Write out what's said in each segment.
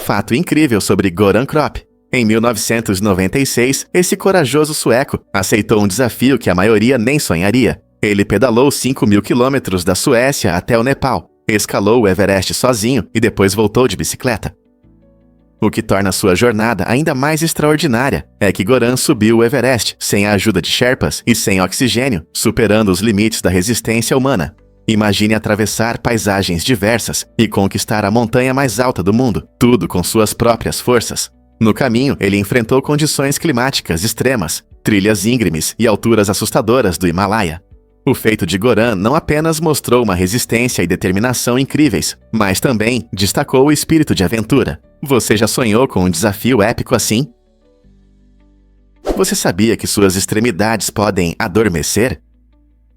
Fato incrível sobre Goran Kropp. Em 1996, esse corajoso sueco aceitou um desafio que a maioria nem sonharia. Ele pedalou 5.000 quilômetros da Suécia até o Nepal, escalou o Everest sozinho e depois voltou de bicicleta. O que torna sua jornada ainda mais extraordinária é que Goran subiu o Everest sem a ajuda de Sherpas e sem oxigênio, superando os limites da resistência humana. Imagine atravessar paisagens diversas e conquistar a montanha mais alta do mundo, tudo com suas próprias forças. No caminho, ele enfrentou condições climáticas extremas, trilhas íngremes e alturas assustadoras do Himalaia. O feito de Goran não apenas mostrou uma resistência e determinação incríveis, mas também destacou o espírito de aventura. Você já sonhou com um desafio épico assim? Você sabia que suas extremidades podem adormecer?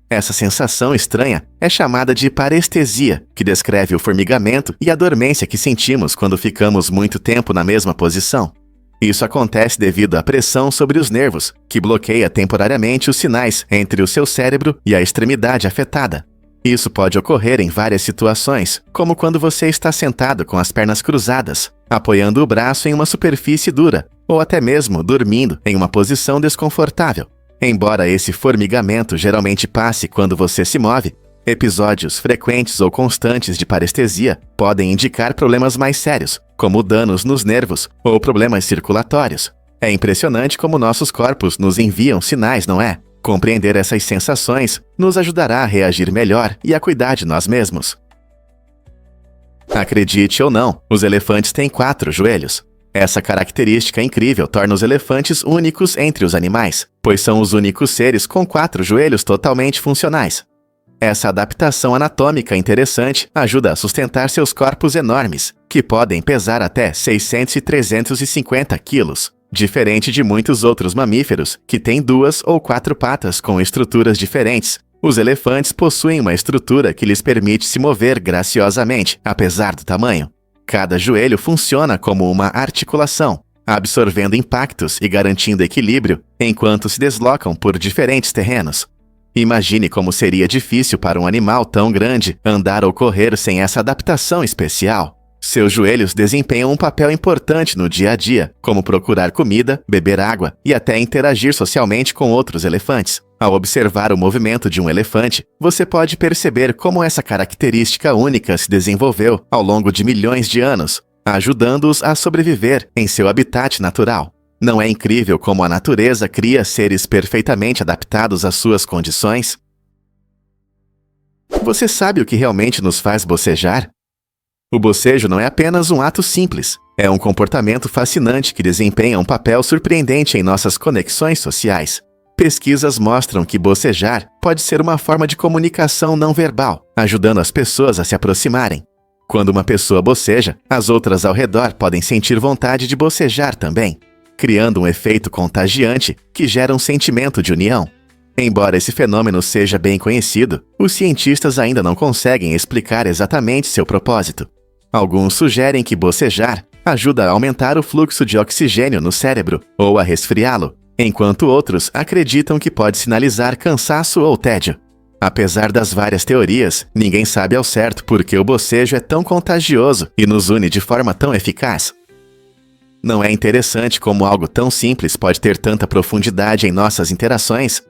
Essa sensação estranha é chamada de parestesia, que descreve o formigamento e a dormência que sentimos quando ficamos muito tempo na mesma posição. Isso acontece devido à pressão sobre os nervos, que bloqueia temporariamente os sinais entre o seu cérebro e a extremidade afetada. Isso pode ocorrer em várias situações, como quando você está sentado com as pernas cruzadas, apoiando o braço em uma superfície dura, ou até mesmo dormindo em uma posição desconfortável. Embora esse formigamento geralmente passe quando você se move, episódios frequentes ou constantes de parestesia podem indicar problemas mais sérios, como danos nos nervos ou problemas circulatórios. É impressionante como nossos corpos nos enviam sinais, não é? Compreender essas sensações nos ajudará a reagir melhor e a cuidar de nós mesmos. Acredite ou não, os elefantes têm 4 joelhos. Essa característica incrível torna os elefantes únicos entre os animais, pois são os únicos seres com 4 joelhos totalmente funcionais. Essa adaptação anatômica interessante ajuda a sustentar seus corpos enormes, que podem pesar até 600 e 350 quilos, diferente de muitos outros mamíferos que têm 2 ou 4 patas com estruturas diferentes. Os elefantes possuem uma estrutura que lhes permite se mover graciosamente, apesar do tamanho. Cada joelho funciona como uma articulação, absorvendo impactos e garantindo equilíbrio enquanto se deslocam por diferentes terrenos. Imagine como seria difícil para um animal tão grande andar ou correr sem essa adaptação especial. Seus joelhos desempenham um papel importante no dia a dia, como procurar comida, beber água e até interagir socialmente com outros elefantes. Ao observar o movimento de um elefante, você pode perceber como essa característica única se desenvolveu ao longo de milhões de anos, ajudando-os a sobreviver em seu habitat natural. Não é incrível como a natureza cria seres perfeitamente adaptados às suas condições? Você sabe o que realmente nos faz bocejar? O bocejo não é apenas um ato simples, é um comportamento fascinante que desempenha um papel surpreendente em nossas conexões sociais. Pesquisas mostram que bocejar pode ser uma forma de comunicação não verbal, ajudando as pessoas a se aproximarem. Quando uma pessoa boceja, as outras ao redor podem sentir vontade de bocejar também, criando um efeito contagiante que gera um sentimento de união. Embora esse fenômeno seja bem conhecido, os cientistas ainda não conseguem explicar exatamente seu propósito. Alguns sugerem que bocejar ajuda a aumentar o fluxo de oxigênio no cérebro ou a resfriá-lo, enquanto outros acreditam que pode sinalizar cansaço ou tédio. Apesar das várias teorias, ninguém sabe ao certo por que o bocejo é tão contagioso e nos une de forma tão eficaz. Não é interessante como algo tão simples pode ter tanta profundidade em nossas interações?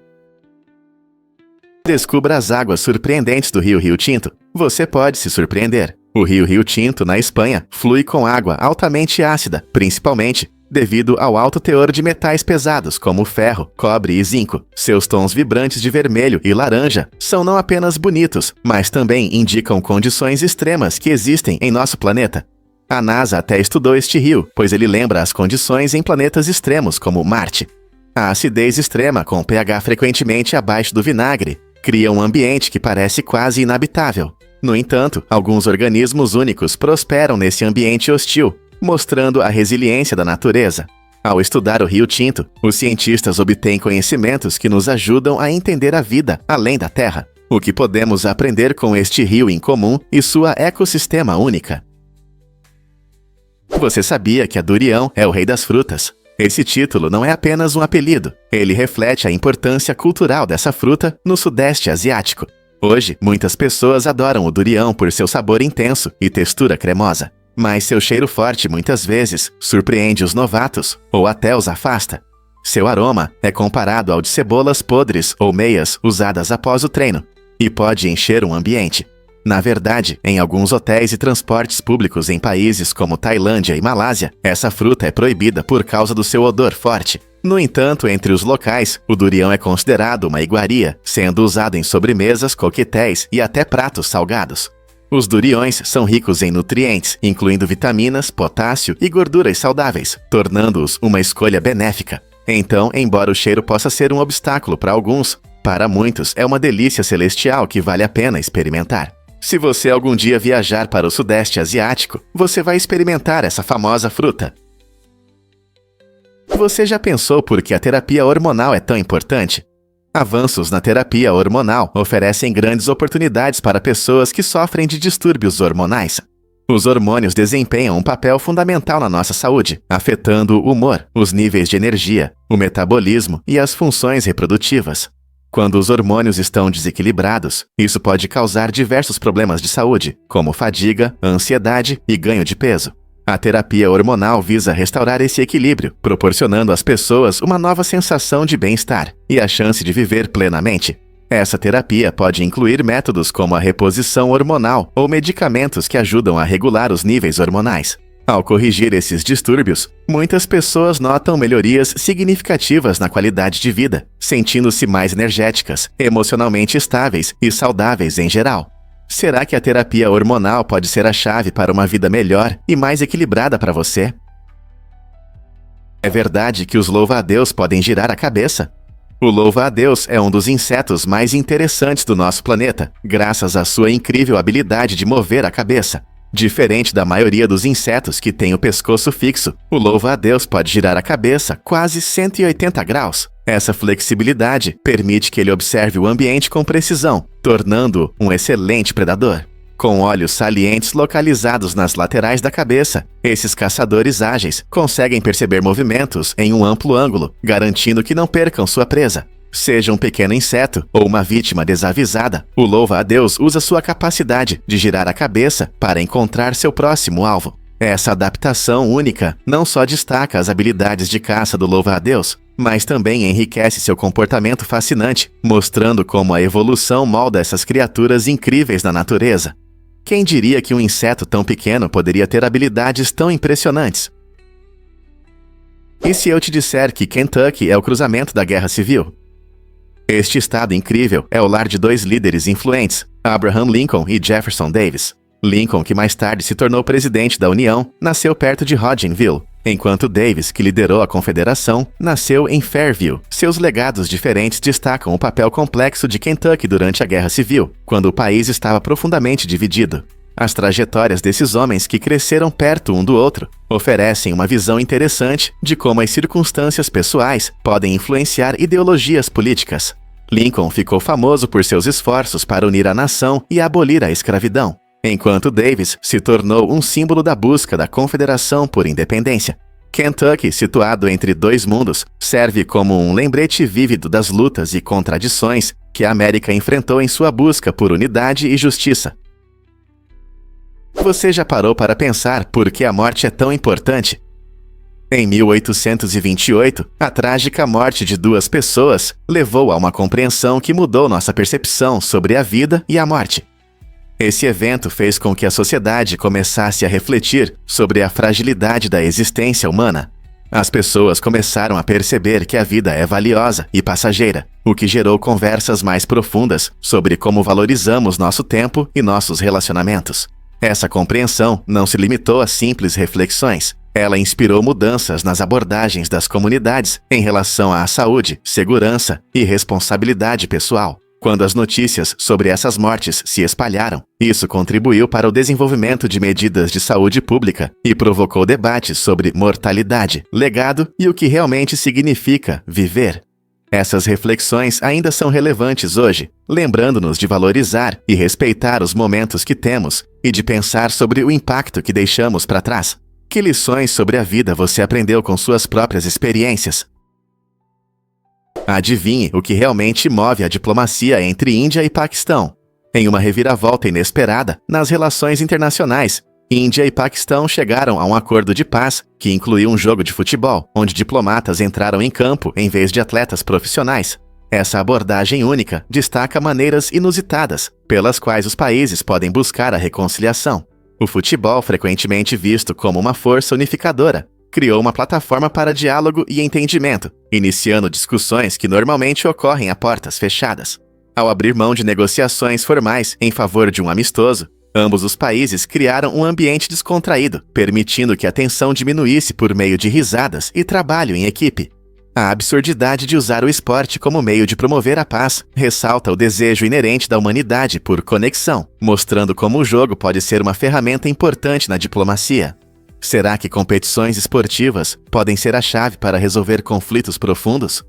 Descubra as águas surpreendentes do Rio Tinto. Você pode se surpreender. O Rio Tinto, na Espanha, flui com água altamente ácida, principalmente devido ao alto teor de metais pesados como ferro, cobre e zinco. Seus tons vibrantes de vermelho e laranja são não apenas bonitos, mas também indicam condições extremas que existem em nosso planeta. A NASA até estudou este rio, pois ele lembra as condições em planetas extremos como Marte. A acidez extrema, com pH frequentemente abaixo do vinagre, cria um ambiente que parece quase inabitável. No entanto, alguns organismos únicos prosperam nesse ambiente hostil, mostrando a resiliência da natureza. Ao estudar o Rio Tinto, os cientistas obtêm conhecimentos que nos ajudam a entender a vida além da Terra. O que podemos aprender com este rio incomum e sua ecossistema única? Você sabia que a durião é o rei das frutas? Esse título não é apenas um apelido, ele reflete a importância cultural dessa fruta no Sudeste Asiático. Hoje, muitas pessoas adoram o durião por seu sabor intenso e textura cremosa. Mas seu cheiro forte muitas vezes surpreende os novatos ou até os afasta. Seu aroma é comparado ao de cebolas podres ou meias usadas após o treino e pode encher um ambiente. Na verdade, em alguns hotéis e transportes públicos em países como Tailândia e Malásia, essa fruta é proibida por causa do seu odor forte. No entanto, entre os locais, o durião é considerado uma iguaria, sendo usado em sobremesas, coquetéis e até pratos salgados. Os duriões são ricos em nutrientes, incluindo vitaminas, potássio e gorduras saudáveis, tornando-os uma escolha benéfica. Então, embora o cheiro possa ser um obstáculo para alguns, para muitos é uma delícia celestial que vale a pena experimentar. Se você algum dia viajar para o Sudeste Asiático, você vai experimentar essa famosa fruta. Você já pensou por que a terapia hormonal é tão importante? Avanços na terapia hormonal oferecem grandes oportunidades para pessoas que sofrem de distúrbios hormonais. Os hormônios desempenham um papel fundamental na nossa saúde, afetando o humor, os níveis de energia, o metabolismo e as funções reprodutivas. Quando os hormônios estão desequilibrados, isso pode causar diversos problemas de saúde, como fadiga, ansiedade e ganho de peso. A terapia hormonal visa restaurar esse equilíbrio, proporcionando às pessoas uma nova sensação de bem-estar e a chance de viver plenamente. Essa terapia pode incluir métodos como a reposição hormonal ou medicamentos que ajudam a regular os níveis hormonais. Ao corrigir esses distúrbios, muitas pessoas notam melhorias significativas na qualidade de vida, sentindo-se mais energéticas, emocionalmente estáveis e saudáveis em geral. Será que a terapia hormonal pode ser a chave para uma vida melhor e mais equilibrada para você? É verdade que os louva-a-Deus podem girar a cabeça? O louva-a-Deus é um dos insetos mais interessantes do nosso planeta, graças à sua incrível habilidade de mover a cabeça. Diferente da maioria dos insetos que tem o pescoço fixo, o louva-a-Deus pode girar a cabeça quase 180 graus. Essa flexibilidade permite que ele observe o ambiente com precisão, tornando-o um excelente predador. Com olhos salientes localizados nas laterais da cabeça, esses caçadores ágeis conseguem perceber movimentos em um amplo ângulo, garantindo que não percam sua presa. Seja um pequeno inseto ou uma vítima desavisada, o louva-a-Deus usa sua capacidade de girar a cabeça para encontrar seu próximo alvo. Essa adaptação única não só destaca as habilidades de caça do louva-a-Deus, mas também enriquece seu comportamento fascinante, mostrando como a evolução molda essas criaturas incríveis na natureza. Quem diria que um inseto tão pequeno poderia ter habilidades tão impressionantes? E se eu te disser que Kentucky é o cruzamento da Guerra Civil? Este estado incrível é o lar de dois líderes influentes, Abraham Lincoln e Jefferson Davis. Lincoln, que mais tarde se tornou presidente da União, nasceu perto de Hodgenville, enquanto Davis, que liderou a Confederação, nasceu em Fairview. Seus legados diferentes destacam o papel complexo de Kentucky durante a Guerra Civil, quando o país estava profundamente dividido. As trajetórias desses homens que cresceram perto um do outro oferecem uma visão interessante de como as circunstâncias pessoais podem influenciar ideologias políticas. Lincoln ficou famoso por seus esforços para unir a nação e abolir a escravidão, enquanto Davis se tornou um símbolo da busca da Confederação por independência. Kentucky, situado entre dois mundos, serve como um lembrete vívido das lutas e contradições que a América enfrentou em sua busca por unidade e justiça. Você já parou para pensar por que a morte é tão importante? Em 1828, a trágica morte de duas pessoas levou a uma compreensão que mudou nossa percepção sobre a vida e a morte. Esse evento fez com que a sociedade começasse a refletir sobre a fragilidade da existência humana. As pessoas começaram a perceber que a vida é valiosa e passageira, o que gerou conversas mais profundas sobre como valorizamos nosso tempo e nossos relacionamentos. Essa compreensão não se limitou a simples reflexões. Ela inspirou mudanças nas abordagens das comunidades em relação à saúde, segurança e responsabilidade pessoal. Quando as notícias sobre essas mortes se espalharam, isso contribuiu para o desenvolvimento de medidas de saúde pública e provocou debates sobre mortalidade, legado e o que realmente significa viver. Essas reflexões ainda são relevantes hoje, lembrando-nos de valorizar e respeitar os momentos que temos e de pensar sobre o impacto que deixamos para trás. Que lições sobre a vida você aprendeu com suas próprias experiências? Adivinhe o que realmente move a diplomacia entre Índia e Paquistão. Em uma reviravolta inesperada nas relações internacionais, Índia e Paquistão chegaram a um acordo de paz que incluiu um jogo de futebol, onde diplomatas entraram em campo em vez de atletas profissionais. Essa abordagem única destaca maneiras inusitadas pelas quais os países podem buscar a reconciliação. O futebol, frequentemente visto como uma força unificadora, criou uma plataforma para diálogo e entendimento, iniciando discussões que normalmente ocorrem a portas fechadas. Ao abrir mão de negociações formais em favor de um amistoso, ambos os países criaram um ambiente descontraído, permitindo que a tensão diminuísse por meio de risadas e trabalho em equipe. A absurdidade de usar o esporte como meio de promover a paz ressalta o desejo inerente da humanidade por conexão, mostrando como o jogo pode ser uma ferramenta importante na diplomacia. Será que competições esportivas podem ser a chave para resolver conflitos profundos?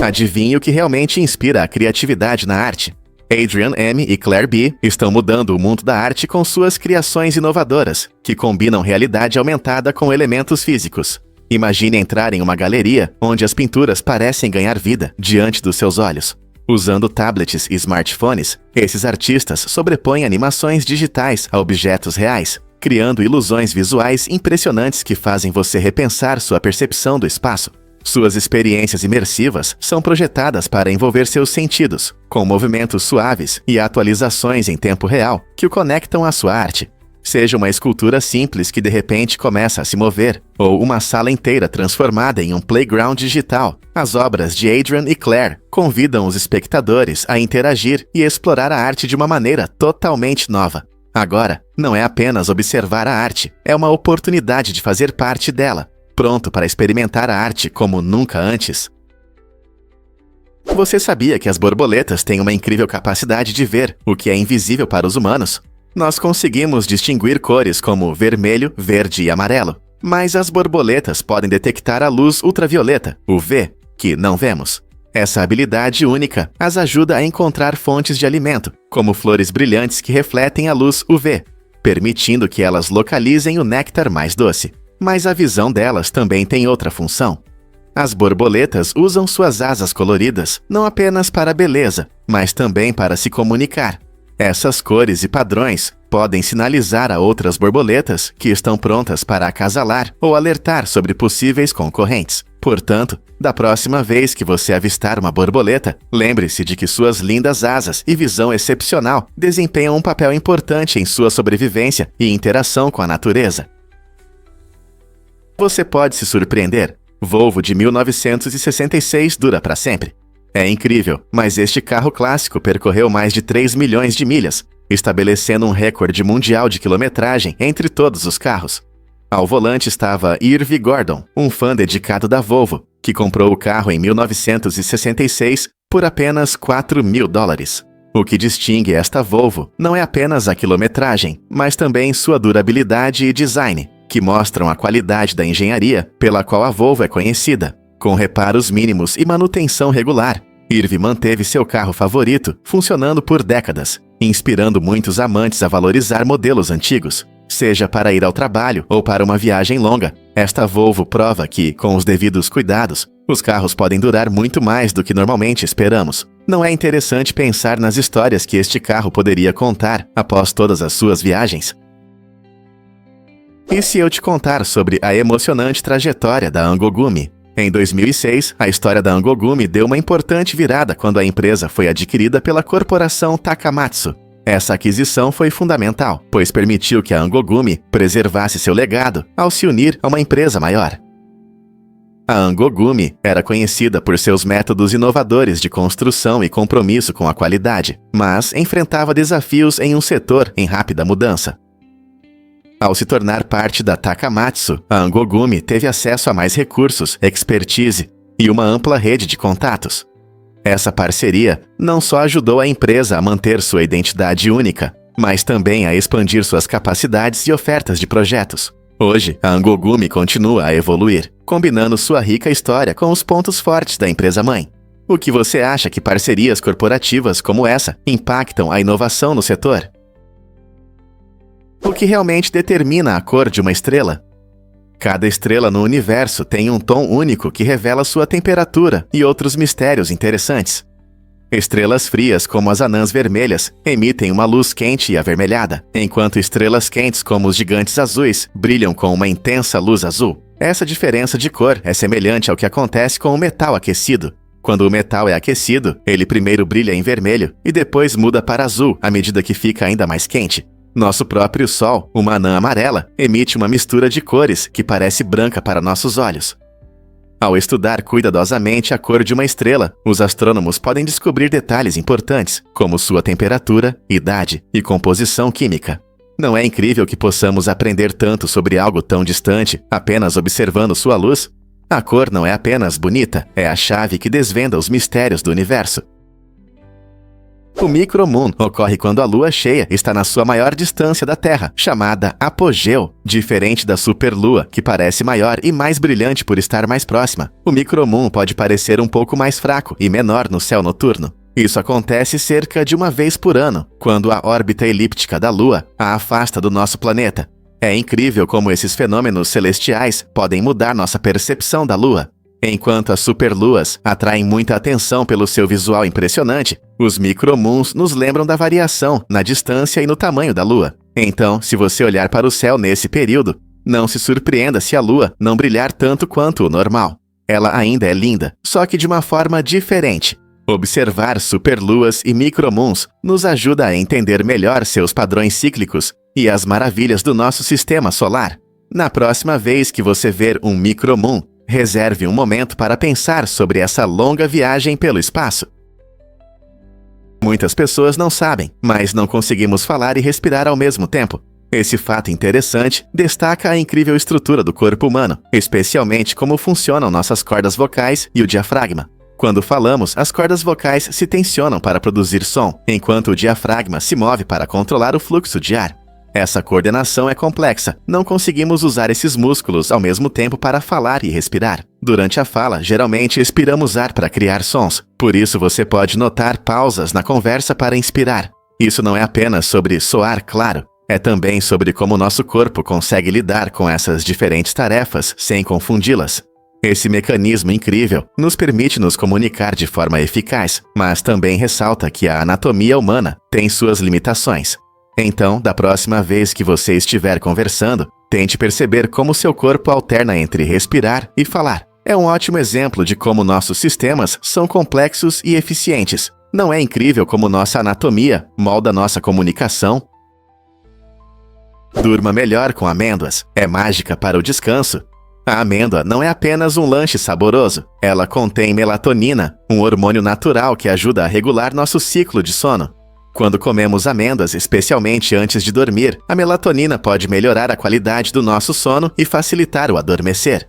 Adivinhe o que realmente inspira a criatividade na arte? Adrian M. e Claire B. estão mudando o mundo da arte com suas criações inovadoras, que combinam realidade aumentada com elementos físicos. Imagine entrar em uma galeria onde as pinturas parecem ganhar vida diante dos seus olhos. Usando tablets e smartphones, esses artistas sobrepõem animações digitais a objetos reais, criando ilusões visuais impressionantes que fazem você repensar sua percepção do espaço. Suas experiências imersivas são projetadas para envolver seus sentidos, com movimentos suaves e atualizações em tempo real que o conectam à sua arte. Seja uma escultura simples que de repente começa a se mover, ou uma sala inteira transformada em um playground digital, as obras de Adrian e Claire convidam os espectadores a interagir e explorar a arte de uma maneira totalmente nova. Agora, não é apenas observar a arte, é uma oportunidade de fazer parte dela, pronto para experimentar a arte como nunca antes. Você sabia que as borboletas têm uma incrível capacidade de ver o que é invisível para os humanos? Nós conseguimos distinguir cores como vermelho, verde e amarelo, mas as borboletas podem detectar a luz ultravioleta, UV, que não vemos. Essa habilidade única as ajuda a encontrar fontes de alimento, como flores brilhantes que refletem a luz UV, permitindo que elas localizem o néctar mais doce. Mas a visão delas também tem outra função. As borboletas usam suas asas coloridas não apenas para a beleza, mas também para se comunicar. Essas cores e padrões podem sinalizar a outras borboletas que estão prontas para acasalar ou alertar sobre possíveis concorrentes. Portanto, da próxima vez que você avistar uma borboleta, lembre-se de que suas lindas asas e visão excepcional desempenham um papel importante em sua sobrevivência e interação com a natureza. Você pode se surpreender. Volvo de 1966 dura para sempre. É incrível, mas este carro clássico percorreu mais de 3 milhões de milhas, estabelecendo um recorde mundial de quilometragem entre todos os carros. Ao volante estava Irv Gordon, um fã dedicado da Volvo, que comprou o carro em 1966 por apenas $4.000. O que distingue esta Volvo não é apenas a quilometragem, mas também sua durabilidade e design, que mostram a qualidade da engenharia pela qual a Volvo é conhecida. Com reparos mínimos e manutenção regular, Irv manteve seu carro favorito funcionando por décadas, inspirando muitos amantes a valorizar modelos antigos. Seja para ir ao trabalho ou para uma viagem longa, esta Volvo prova que, com os devidos cuidados, os carros podem durar muito mais do que normalmente esperamos. Não é interessante pensar nas histórias que este carro poderia contar após todas as suas viagens? E se eu te contar sobre a emocionante trajetória da Angogumi? Em 2006, a história da Angogumi deu uma importante virada quando a empresa foi adquirida pela corporação Takamatsu. Essa aquisição foi fundamental, pois permitiu que a Angogumi preservasse seu legado ao se unir a uma empresa maior. A Angogumi era conhecida por seus métodos inovadores de construção e compromisso com a qualidade, mas enfrentava desafios em um setor em rápida mudança. Ao se tornar parte da Takamatsu, a Angogumi teve acesso a mais recursos, expertise e uma ampla rede de contatos. Essa parceria não só ajudou a empresa a manter sua identidade única, mas também a expandir suas capacidades e ofertas de projetos. Hoje, a Angogumi continua a evoluir, combinando sua rica história com os pontos fortes da empresa-mãe. O que você acha que parcerias corporativas como essa impactam a inovação no setor? O que realmente determina a cor de uma estrela? Cada estrela no universo tem um tom único que revela sua temperatura e outros mistérios interessantes. Estrelas frias, como as anãs vermelhas, emitem uma luz quente e avermelhada, enquanto estrelas quentes, como os gigantes azuis, brilham com uma intensa luz azul. Essa diferença de cor é semelhante ao que acontece com o metal aquecido. Quando o metal é aquecido, ele primeiro brilha em vermelho e depois muda para azul à medida que fica ainda mais quente. Nosso próprio Sol, uma anã amarela, emite uma mistura de cores que parece branca para nossos olhos. Ao estudar cuidadosamente a cor de uma estrela, os astrônomos podem descobrir detalhes importantes, como sua temperatura, idade e composição química. Não é incrível que possamos aprender tanto sobre algo tão distante apenas observando sua luz? A cor não é apenas bonita, é a chave que desvenda os mistérios do universo. O micromoon ocorre quando a lua cheia está na sua maior distância da Terra, chamada apogeu. Diferente da superlua, que parece maior e mais brilhante por estar mais próxima, o micromoon pode parecer um pouco mais fraco e menor no céu noturno. Isso acontece cerca de uma vez por ano, quando a órbita elíptica da Lua a afasta do nosso planeta. É incrível como esses fenômenos celestiais podem mudar nossa percepção da Lua. Enquanto as superluas atraem muita atenção pelo seu visual impressionante, os micromoons nos lembram da variação na distância e no tamanho da Lua. Então, se você olhar para o céu nesse período, não se surpreenda se a Lua não brilhar tanto quanto o normal. Ela ainda é linda, só que de uma forma diferente. Observar superluas e micromoons nos ajuda a entender melhor seus padrões cíclicos e as maravilhas do nosso sistema solar. Na próxima vez que você ver um micromoon, reserve um momento para pensar sobre essa longa viagem pelo espaço. Muitas pessoas não sabem, mas não conseguimos falar e respirar ao mesmo tempo. Esse fato interessante destaca a incrível estrutura do corpo humano, especialmente como funcionam nossas cordas vocais e o diafragma. Quando falamos, as cordas vocais se tensionam para produzir som, enquanto o diafragma se move para controlar o fluxo de ar. Essa coordenação é complexa. Não conseguimos usar esses músculos ao mesmo tempo para falar e respirar. Durante a fala, geralmente expiramos ar para criar sons. Por isso você pode notar pausas na conversa para inspirar. Isso não é apenas sobre soar claro. É também sobre como nosso corpo consegue lidar com essas diferentes tarefas sem confundi-las. Esse mecanismo incrível nos permite nos comunicar de forma eficaz, mas também ressalta que a anatomia humana tem suas limitações. Então, da próxima vez que você estiver conversando, tente perceber como seu corpo alterna entre respirar e falar. É um ótimo exemplo de como nossos sistemas são complexos e eficientes. Não é incrível como nossa anatomia molda nossa comunicação? Durma melhor com amêndoas. É mágica para o descanso. A amêndoa não é apenas um lanche saboroso. Ela contém melatonina, um hormônio natural que ajuda a regular nosso ciclo de sono. Quando comemos amêndoas, especialmente antes de dormir, a melatonina pode melhorar a qualidade do nosso sono e facilitar o adormecer.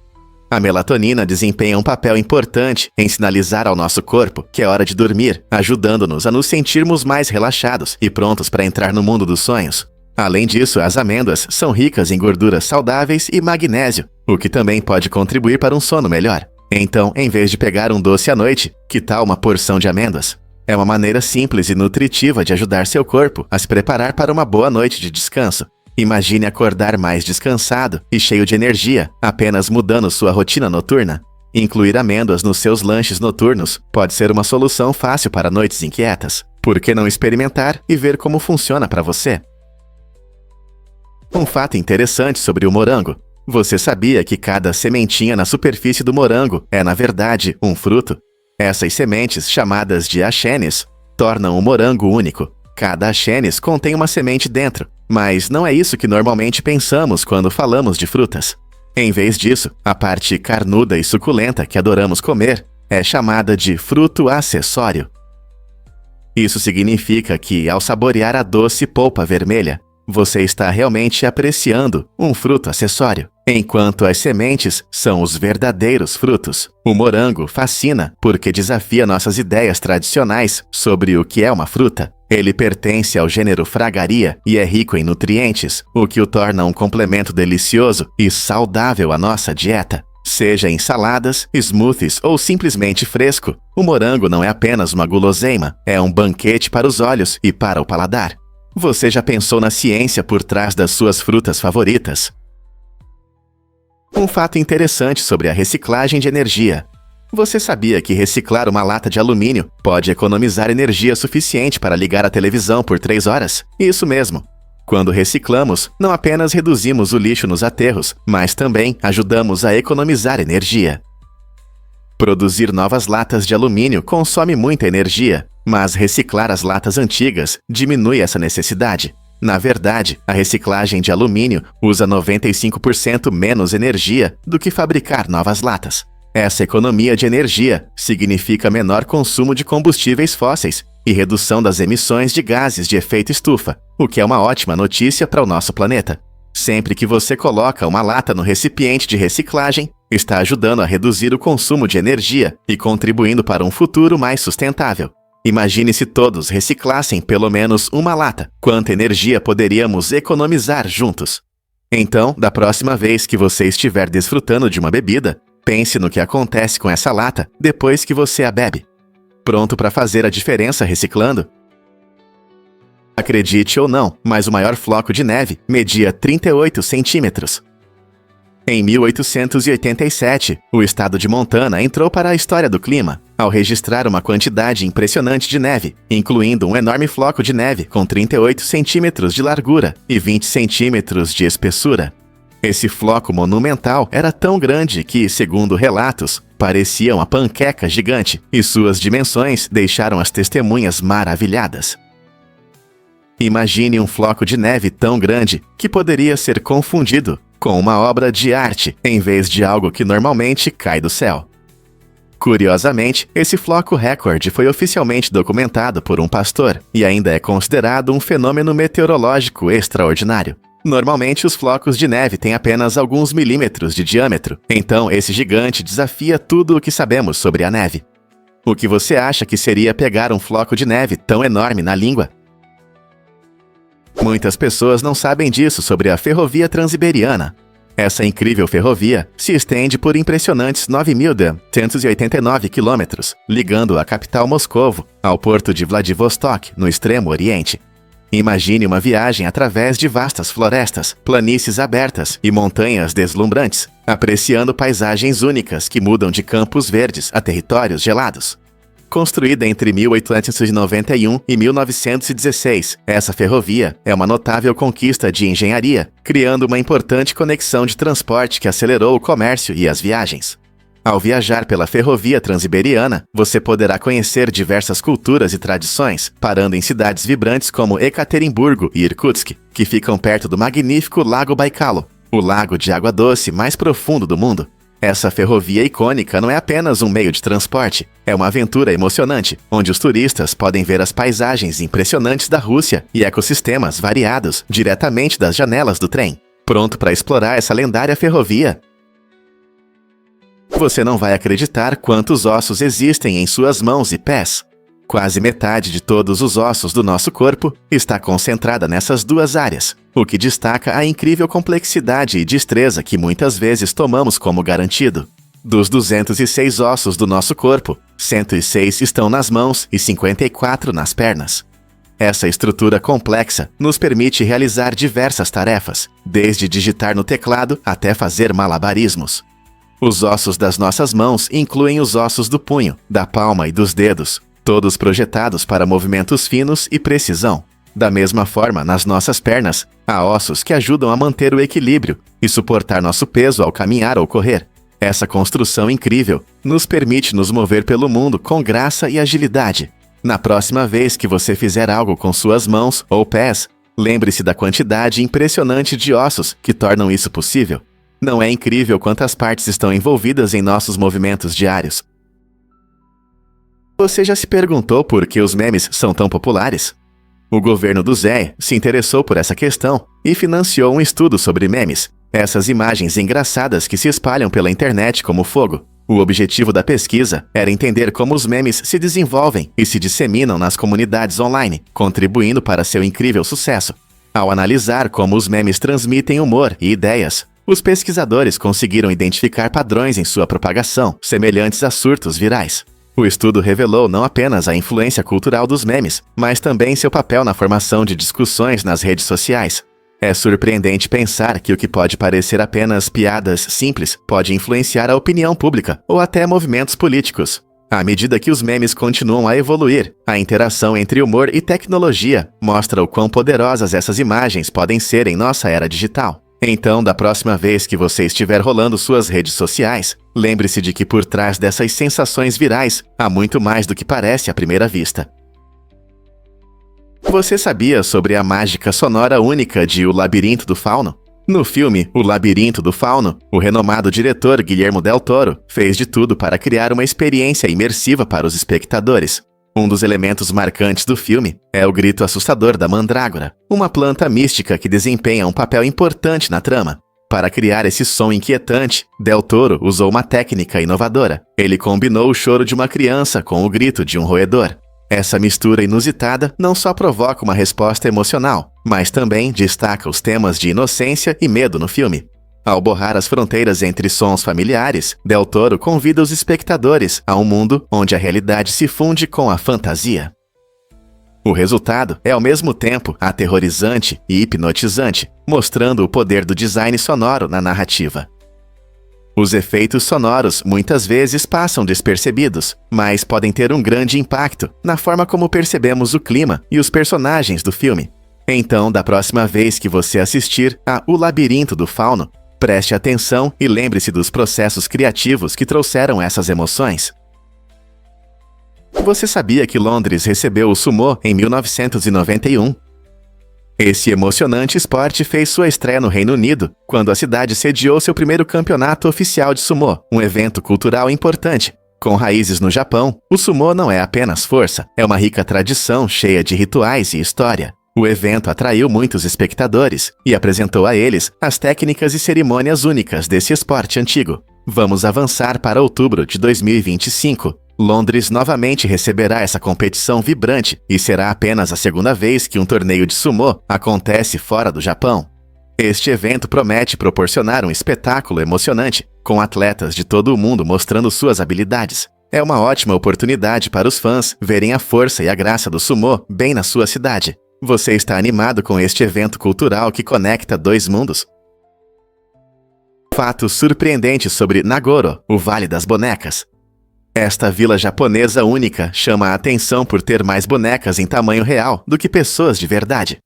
A melatonina desempenha um papel importante em sinalizar ao nosso corpo que é hora de dormir, ajudando-nos a nos sentirmos mais relaxados e prontos para entrar no mundo dos sonhos. Além disso, as amêndoas são ricas em gorduras saudáveis e magnésio, o que também pode contribuir para um sono melhor. Então, em vez de pegar um doce à noite, que tal uma porção de amêndoas? É uma maneira simples e nutritiva de ajudar seu corpo a se preparar para uma boa noite de descanso. Imagine acordar mais descansado e cheio de energia, apenas mudando sua rotina noturna. Incluir amêndoas nos seus lanches noturnos pode ser uma solução fácil para noites inquietas. Por que não experimentar e ver como funciona para você? Um fato interessante sobre o morango. Você sabia que cada sementinha na superfície do morango é, na verdade, um fruto? Essas sementes, chamadas de axênios, tornam o morango único. Cada axênis contém uma semente dentro, mas não é isso que normalmente pensamos quando falamos de frutas. Em vez disso, a parte carnuda e suculenta que adoramos comer é chamada de fruto acessório. Isso significa que, ao saborear a doce polpa vermelha, você está realmente apreciando um fruto acessório, enquanto as sementes são os verdadeiros frutos. O morango fascina porque desafia nossas ideias tradicionais sobre o que é uma fruta. Ele pertence ao gênero Fragaria e é rico em nutrientes, o que o torna um complemento delicioso e saudável à nossa dieta. Seja em saladas, smoothies ou simplesmente fresco, o morango não é apenas uma guloseima, é um banquete para os olhos e para o paladar. Você já pensou na ciência por trás das suas frutas favoritas? Um fato interessante sobre a reciclagem de energia. Você sabia que reciclar uma lata de alumínio pode economizar energia suficiente para ligar a televisão por 3 horas? Isso mesmo! Quando reciclamos, não apenas reduzimos o lixo nos aterros, mas também ajudamos a economizar energia. Produzir novas latas de alumínio consome muita energia, mas reciclar as latas antigas diminui essa necessidade. Na verdade, a reciclagem de alumínio usa 95% menos energia do que fabricar novas latas. Essa economia de energia significa menor consumo de combustíveis fósseis e redução das emissões de gases de efeito estufa, o que é uma ótima notícia para o nosso planeta. Sempre que você coloca uma lata no recipiente de reciclagem, está ajudando a reduzir o consumo de energia e contribuindo para um futuro mais sustentável. Imagine se todos reciclassem pelo menos uma lata, quanta energia poderíamos economizar juntos. Então, da próxima vez que você estiver desfrutando de uma bebida, pense no que acontece com essa lata depois que você a bebe. Pronto para fazer a diferença reciclando? Acredite ou não, mas o maior floco de neve media 38 centímetros. Em 1887, o estado de Montana entrou para a história do clima, ao registrar uma quantidade impressionante de neve, incluindo um enorme floco de neve com 38 centímetros de largura e 20 centímetros de espessura. Esse floco monumental era tão grande que, segundo relatos, parecia uma panqueca gigante, e suas dimensões deixaram as testemunhas maravilhadas. Imagine um floco de neve tão grande que poderia ser confundido com uma obra de arte em vez de algo que normalmente cai do céu. Curiosamente, esse floco recorde foi oficialmente documentado por um pastor e ainda é considerado um fenômeno meteorológico extraordinário. Normalmente, os flocos de neve têm apenas alguns milímetros de diâmetro, então esse gigante desafia tudo o que sabemos sobre a neve. O que você acha que seria pegar um floco de neve tão enorme na língua? Muitas pessoas não sabem disso sobre a Ferrovia Transiberiana. Essa incrível ferrovia se estende por impressionantes 9.189 quilômetros, ligando a capital Moscovo ao porto de Vladivostok, no extremo oriente. Imagine uma viagem através de vastas florestas, planícies abertas e montanhas deslumbrantes, apreciando paisagens únicas que mudam de campos verdes a territórios gelados. Construída entre 1891 e 1916, essa ferrovia é uma notável conquista de engenharia, criando uma importante conexão de transporte que acelerou o comércio e as viagens. Ao viajar pela Ferrovia Transiberiana, você poderá conhecer diversas culturas e tradições, parando em cidades vibrantes como Ekaterimburgo e Irkutsk, que ficam perto do magnífico Lago Baikalo, o lago de água doce mais profundo do mundo. Essa ferrovia icônica não é apenas um meio de transporte, é uma aventura emocionante, onde os turistas podem ver as paisagens impressionantes da Rússia e ecossistemas variados diretamente das janelas do trem. Pronto para explorar essa lendária ferrovia? Você não vai acreditar quantos ossos existem em suas mãos e pés. Quase metade de todos os ossos do nosso corpo está concentrada nessas duas áreas, o que destaca a incrível complexidade e destreza que muitas vezes tomamos como garantido. Dos 206 ossos do nosso corpo, 106 estão nas mãos e 54 nas pernas. Essa estrutura complexa nos permite realizar diversas tarefas, desde digitar no teclado até fazer malabarismos. Os ossos das nossas mãos incluem os ossos do punho, da palma e dos dedos, todos projetados para movimentos finos e precisão. Da mesma forma, nas nossas pernas, há ossos que ajudam a manter o equilíbrio e suportar nosso peso ao caminhar ou correr. Essa construção incrível nos permite nos mover pelo mundo com graça e agilidade. Na próxima vez que você fizer algo com suas mãos ou pés, lembre-se da quantidade impressionante de ossos que tornam isso possível. Não é incrível quantas partes estão envolvidas em nossos movimentos diários? Você já se perguntou por que os memes são tão populares? O governo do Zé se interessou por essa questão e financiou um estudo sobre memes, essas imagens engraçadas que se espalham pela internet como fogo. O objetivo da pesquisa era entender como os memes se desenvolvem e se disseminam nas comunidades online, contribuindo para seu incrível sucesso. Ao analisar como os memes transmitem humor e ideias, os pesquisadores conseguiram identificar padrões em sua propagação, semelhantes a surtos virais. O estudo revelou não apenas a influência cultural dos memes, mas também seu papel na formação de discussões nas redes sociais. É surpreendente pensar que o que pode parecer apenas piadas simples pode influenciar a opinião pública ou até movimentos políticos. À medida que os memes continuam a evoluir, a interação entre humor e tecnologia mostra o quão poderosas essas imagens podem ser em nossa era digital. Então, da próxima vez que você estiver rolando suas redes sociais, lembre-se de que por trás dessas sensações virais há muito mais do que parece à primeira vista. Você sabia sobre a mágica sonora única de O Labirinto do Fauno? No filme O Labirinto do Fauno, o renomado diretor Guillermo del Toro fez de tudo para criar uma experiência imersiva para os espectadores. Um dos elementos marcantes do filme é o grito assustador da mandrágora, uma planta mística que desempenha um papel importante na trama. Para criar esse som inquietante, Del Toro usou uma técnica inovadora. Ele combinou o choro de uma criança com o grito de um roedor. Essa mistura inusitada não só provoca uma resposta emocional, mas também destaca os temas de inocência e medo no filme. Ao borrar as fronteiras entre sons familiares, Del Toro convida os espectadores a um mundo onde a realidade se funde com a fantasia. O resultado é ao mesmo tempo aterrorizante e hipnotizante, mostrando o poder do design sonoro na narrativa. Os efeitos sonoros muitas vezes passam despercebidos, mas podem ter um grande impacto na forma como percebemos o clima e os personagens do filme. Então, da próxima vez que você assistir a O Labirinto do Fauno, preste atenção e lembre-se dos processos criativos que trouxeram essas emoções. Você sabia que Londres recebeu o sumô em 1991? Esse emocionante esporte fez sua estreia no Reino Unido, quando a cidade sediou seu primeiro campeonato oficial de sumô, um evento cultural importante. Com raízes no Japão, o sumô não é apenas força, é uma rica tradição cheia de rituais e história. O evento atraiu muitos espectadores e apresentou a eles as técnicas e cerimônias únicas desse esporte antigo. Vamos avançar para outubro de 2025. Londres novamente receberá essa competição vibrante e será apenas a segunda vez que um torneio de sumô acontece fora do Japão. Este evento promete proporcionar um espetáculo emocionante, com atletas de todo o mundo mostrando suas habilidades. É uma ótima oportunidade para os fãs verem a força e a graça do sumô bem na sua cidade. Você está animado com este evento cultural que conecta dois mundos? Fato surpreendente sobre Nagoro, o Vale das Bonecas. Esta vila japonesa única chama a atenção por ter mais bonecas em tamanho real do que pessoas de verdade.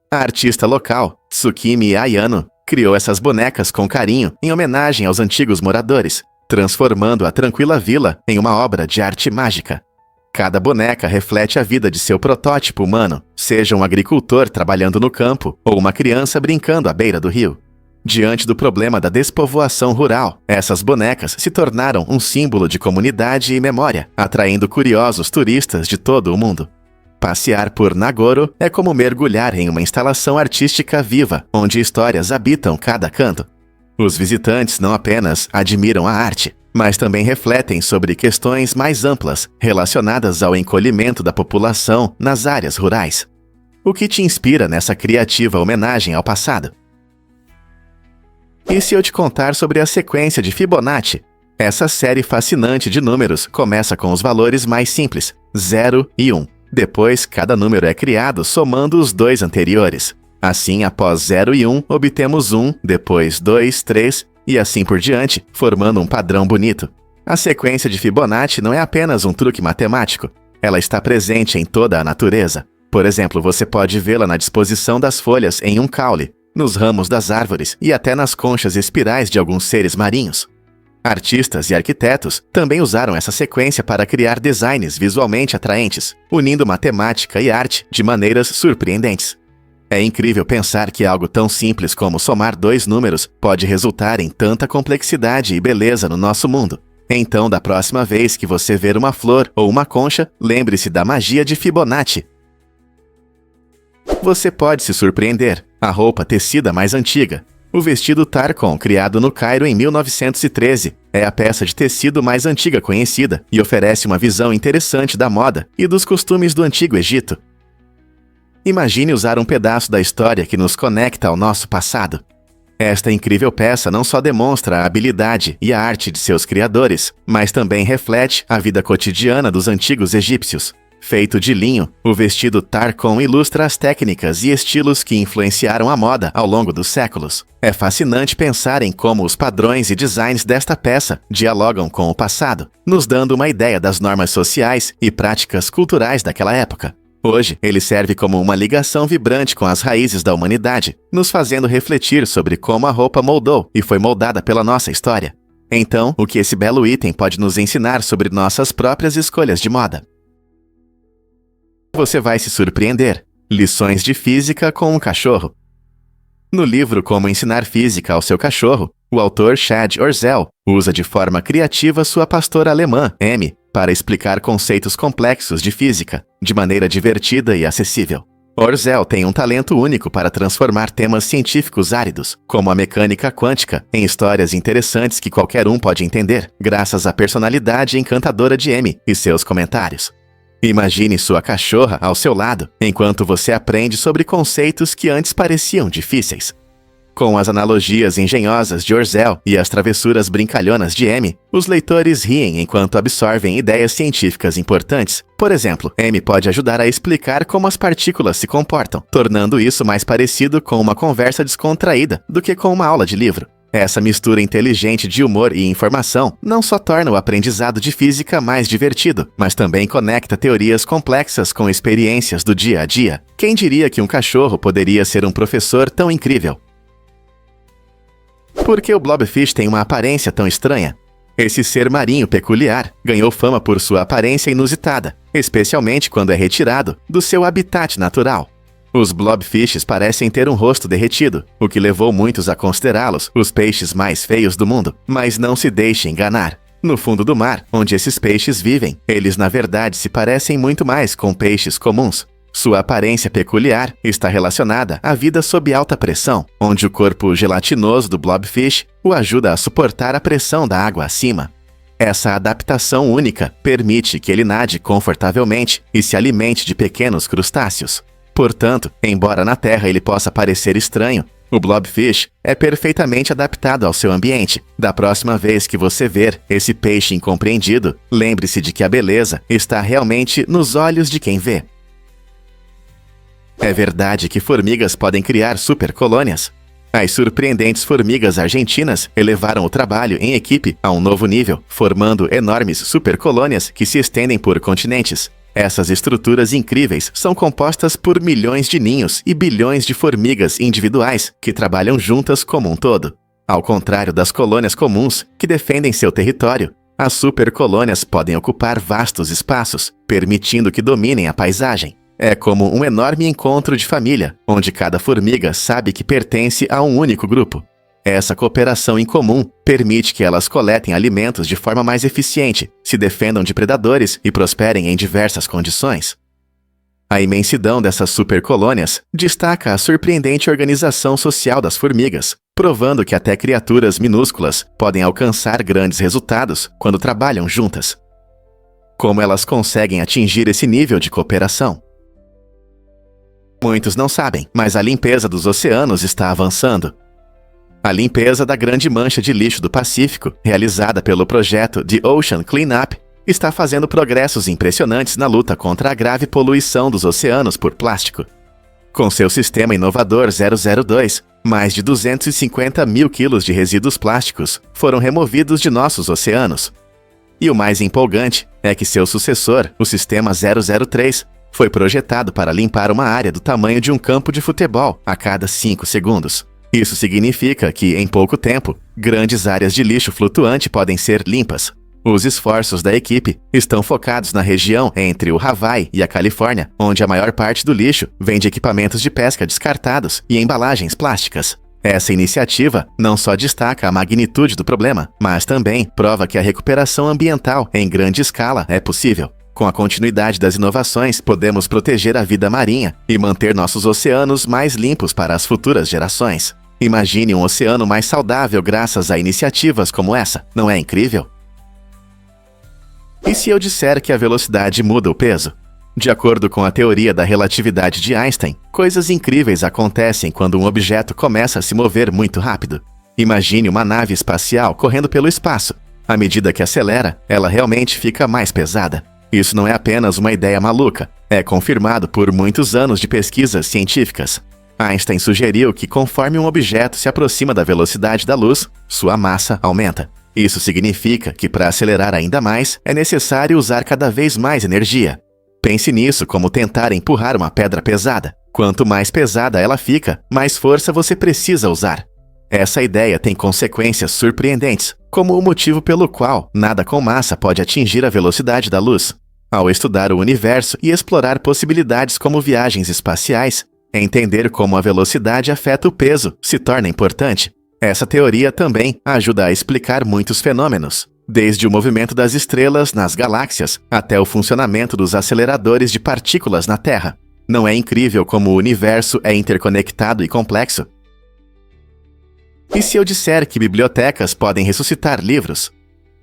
A artista local, Tsukimi Ayano, criou essas bonecas com carinho em homenagem aos antigos moradores, transformando a tranquila vila em uma obra de arte mágica. Cada boneca reflete a vida de seu protótipo humano, seja um agricultor trabalhando no campo ou uma criança brincando à beira do rio. Diante do problema da despovoação rural, essas bonecas se tornaram um símbolo de comunidade e memória, atraindo curiosos turistas de todo o mundo. Passear por Nagoro é como mergulhar em uma instalação artística viva, onde histórias habitam cada canto. Os visitantes não apenas admiram a arte, mas também refletem sobre questões mais amplas relacionadas ao encolhimento da população nas áreas rurais. O que te inspira nessa criativa homenagem ao passado? E se eu te contar sobre a sequência de Fibonacci? Essa série fascinante de números começa com os valores mais simples, 0 e 1. Depois, cada número é criado somando os dois anteriores. Assim, após 0 e 1, obtemos 1, depois 2, 3 e assim por diante, formando um padrão bonito. A sequência de Fibonacci não é apenas um truque matemático. Ela está presente em toda a natureza. Por exemplo, você pode vê-la na disposição das folhas em um caule, nos ramos das árvores e até nas conchas espirais de alguns seres marinhos. Artistas e arquitetos também usaram essa sequência para criar designs visualmente atraentes, unindo matemática e arte de maneiras surpreendentes. É incrível pensar que algo tão simples como somar dois números pode resultar em tanta complexidade e beleza no nosso mundo. Então, da próxima vez que você ver uma flor ou uma concha, lembre-se da magia de Fibonacci. Você pode se surpreender. A roupa tecida mais antiga. O vestido Tarkon, criado no Cairo em 1913, é a peça de tecido mais antiga conhecida e oferece uma visão interessante da moda e dos costumes do Antigo Egito. Imagine usar um pedaço da história que nos conecta ao nosso passado. Esta incrível peça não só demonstra a habilidade e a arte de seus criadores, mas também reflete a vida cotidiana dos antigos egípcios. Feito de linho, o vestido Tarkon ilustra as técnicas e estilos que influenciaram a moda ao longo dos séculos. É fascinante pensar em como os padrões e designs desta peça dialogam com o passado, nos dando uma ideia das normas sociais e práticas culturais daquela época. Hoje, ele serve como uma ligação vibrante com as raízes da humanidade, nos fazendo refletir sobre como a roupa moldou e foi moldada pela nossa história. Então, o que esse belo item pode nos ensinar sobre nossas próprias escolhas de moda? Você vai se surpreender. Lições de física com um cachorro. No livro Como Ensinar Física ao Seu Cachorro, o autor Chad Orzel usa de forma criativa sua pastora alemã, Amy, para explicar conceitos complexos de física, de maneira divertida e acessível. Orzel tem um talento único para transformar temas científicos áridos, como a mecânica quântica, em histórias interessantes que qualquer um pode entender, graças à personalidade encantadora de Amy e seus comentários. Imagine sua cachorra ao seu lado, enquanto você aprende sobre conceitos que antes pareciam difíceis. Com as analogias engenhosas de Orzel e as travessuras brincalhonas de Amy, os leitores riem enquanto absorvem ideias científicas importantes. Por exemplo, Amy pode ajudar a explicar como as partículas se comportam, tornando isso mais parecido com uma conversa descontraída do que com uma aula de livro. Essa mistura inteligente de humor e informação não só torna o aprendizado de física mais divertido, mas também conecta teorias complexas com experiências do dia a dia. Quem diria que um cachorro poderia ser um professor tão incrível? Por que o blobfish tem uma aparência tão estranha? Esse ser marinho peculiar ganhou fama por sua aparência inusitada, especialmente quando é retirado do seu habitat natural. Os blobfishes parecem ter um rosto derretido, o que levou muitos a considerá-los os peixes mais feios do mundo. Mas não se deixe enganar. No fundo do mar, onde esses peixes vivem, eles na verdade se parecem muito mais com peixes comuns. Sua aparência peculiar está relacionada à vida sob alta pressão, onde o corpo gelatinoso do blobfish o ajuda a suportar a pressão da água acima. Essa adaptação única permite que ele nade confortavelmente e se alimente de pequenos crustáceos. Portanto, embora na Terra ele possa parecer estranho, o blobfish é perfeitamente adaptado ao seu ambiente. Da próxima vez que você ver esse peixe incompreendido, lembre-se de que a beleza está realmente nos olhos de quem vê. É verdade que formigas podem criar supercolônias. As surpreendentes formigas argentinas elevaram o trabalho em equipe a um novo nível, formando enormes supercolônias que se estendem por continentes. Essas estruturas incríveis são compostas por milhões de ninhos e bilhões de formigas individuais que trabalham juntas como um todo. Ao contrário das colônias comuns, que defendem seu território, as supercolônias podem ocupar vastos espaços, permitindo que dominem a paisagem. É como um enorme encontro de família, onde cada formiga sabe que pertence a um único grupo. Essa cooperação em comum permite que elas coletem alimentos de forma mais eficiente, se defendam de predadores e prosperem em diversas condições. A imensidão dessas supercolônias destaca a surpreendente organização social das formigas, provando que até criaturas minúsculas podem alcançar grandes resultados quando trabalham juntas. Como elas conseguem atingir esse nível de cooperação? Muitos não sabem, mas a limpeza dos oceanos está avançando. A limpeza da grande mancha de lixo do Pacífico, realizada pelo projeto The Ocean Cleanup, está fazendo progressos impressionantes na luta contra a grave poluição dos oceanos por plástico. Com seu sistema inovador 002, mais de 250 mil quilos de resíduos plásticos foram removidos de nossos oceanos. E o mais empolgante é que seu sucessor, o sistema 003, foi projetado para limpar uma área do tamanho de um campo de futebol a cada 5 segundos. Isso significa que, em pouco tempo, grandes áreas de lixo flutuante podem ser limpas. Os esforços da equipe estão focados na região entre o Hawaii e a Califórnia, onde a maior parte do lixo vem de equipamentos de pesca descartados e embalagens plásticas. Essa iniciativa não só destaca a magnitude do problema, mas também prova que a recuperação ambiental em grande escala é possível. Com a continuidade das inovações, podemos proteger a vida marinha e manter nossos oceanos mais limpos para as futuras gerações. Imagine um oceano mais saudável graças a iniciativas como essa, não é incrível? E se eu disser que a velocidade muda o peso? De acordo com a teoria da relatividade de Einstein, coisas incríveis acontecem quando um objeto começa a se mover muito rápido. Imagine uma nave espacial correndo pelo espaço. À medida que acelera, ela realmente fica mais pesada. Isso não é apenas uma ideia maluca, é confirmado por muitos anos de pesquisas científicas. Einstein sugeriu que conforme um objeto se aproxima da velocidade da luz, sua massa aumenta. Isso significa que para acelerar ainda mais, é necessário usar cada vez mais energia. Pense nisso como tentar empurrar uma pedra pesada. Quanto mais pesada ela fica, mais força você precisa usar. Essa ideia tem consequências surpreendentes, como o motivo pelo qual nada com massa pode atingir a velocidade da luz. Ao estudar o universo e explorar possibilidades como viagens espaciais, entender como a velocidade afeta o peso se torna importante. Essa teoria também ajuda a explicar muitos fenômenos, desde o movimento das estrelas nas galáxias até o funcionamento dos aceleradores de partículas na Terra. Não é incrível como o universo é interconectado e complexo? E se eu disser que bibliotecas podem ressuscitar livros?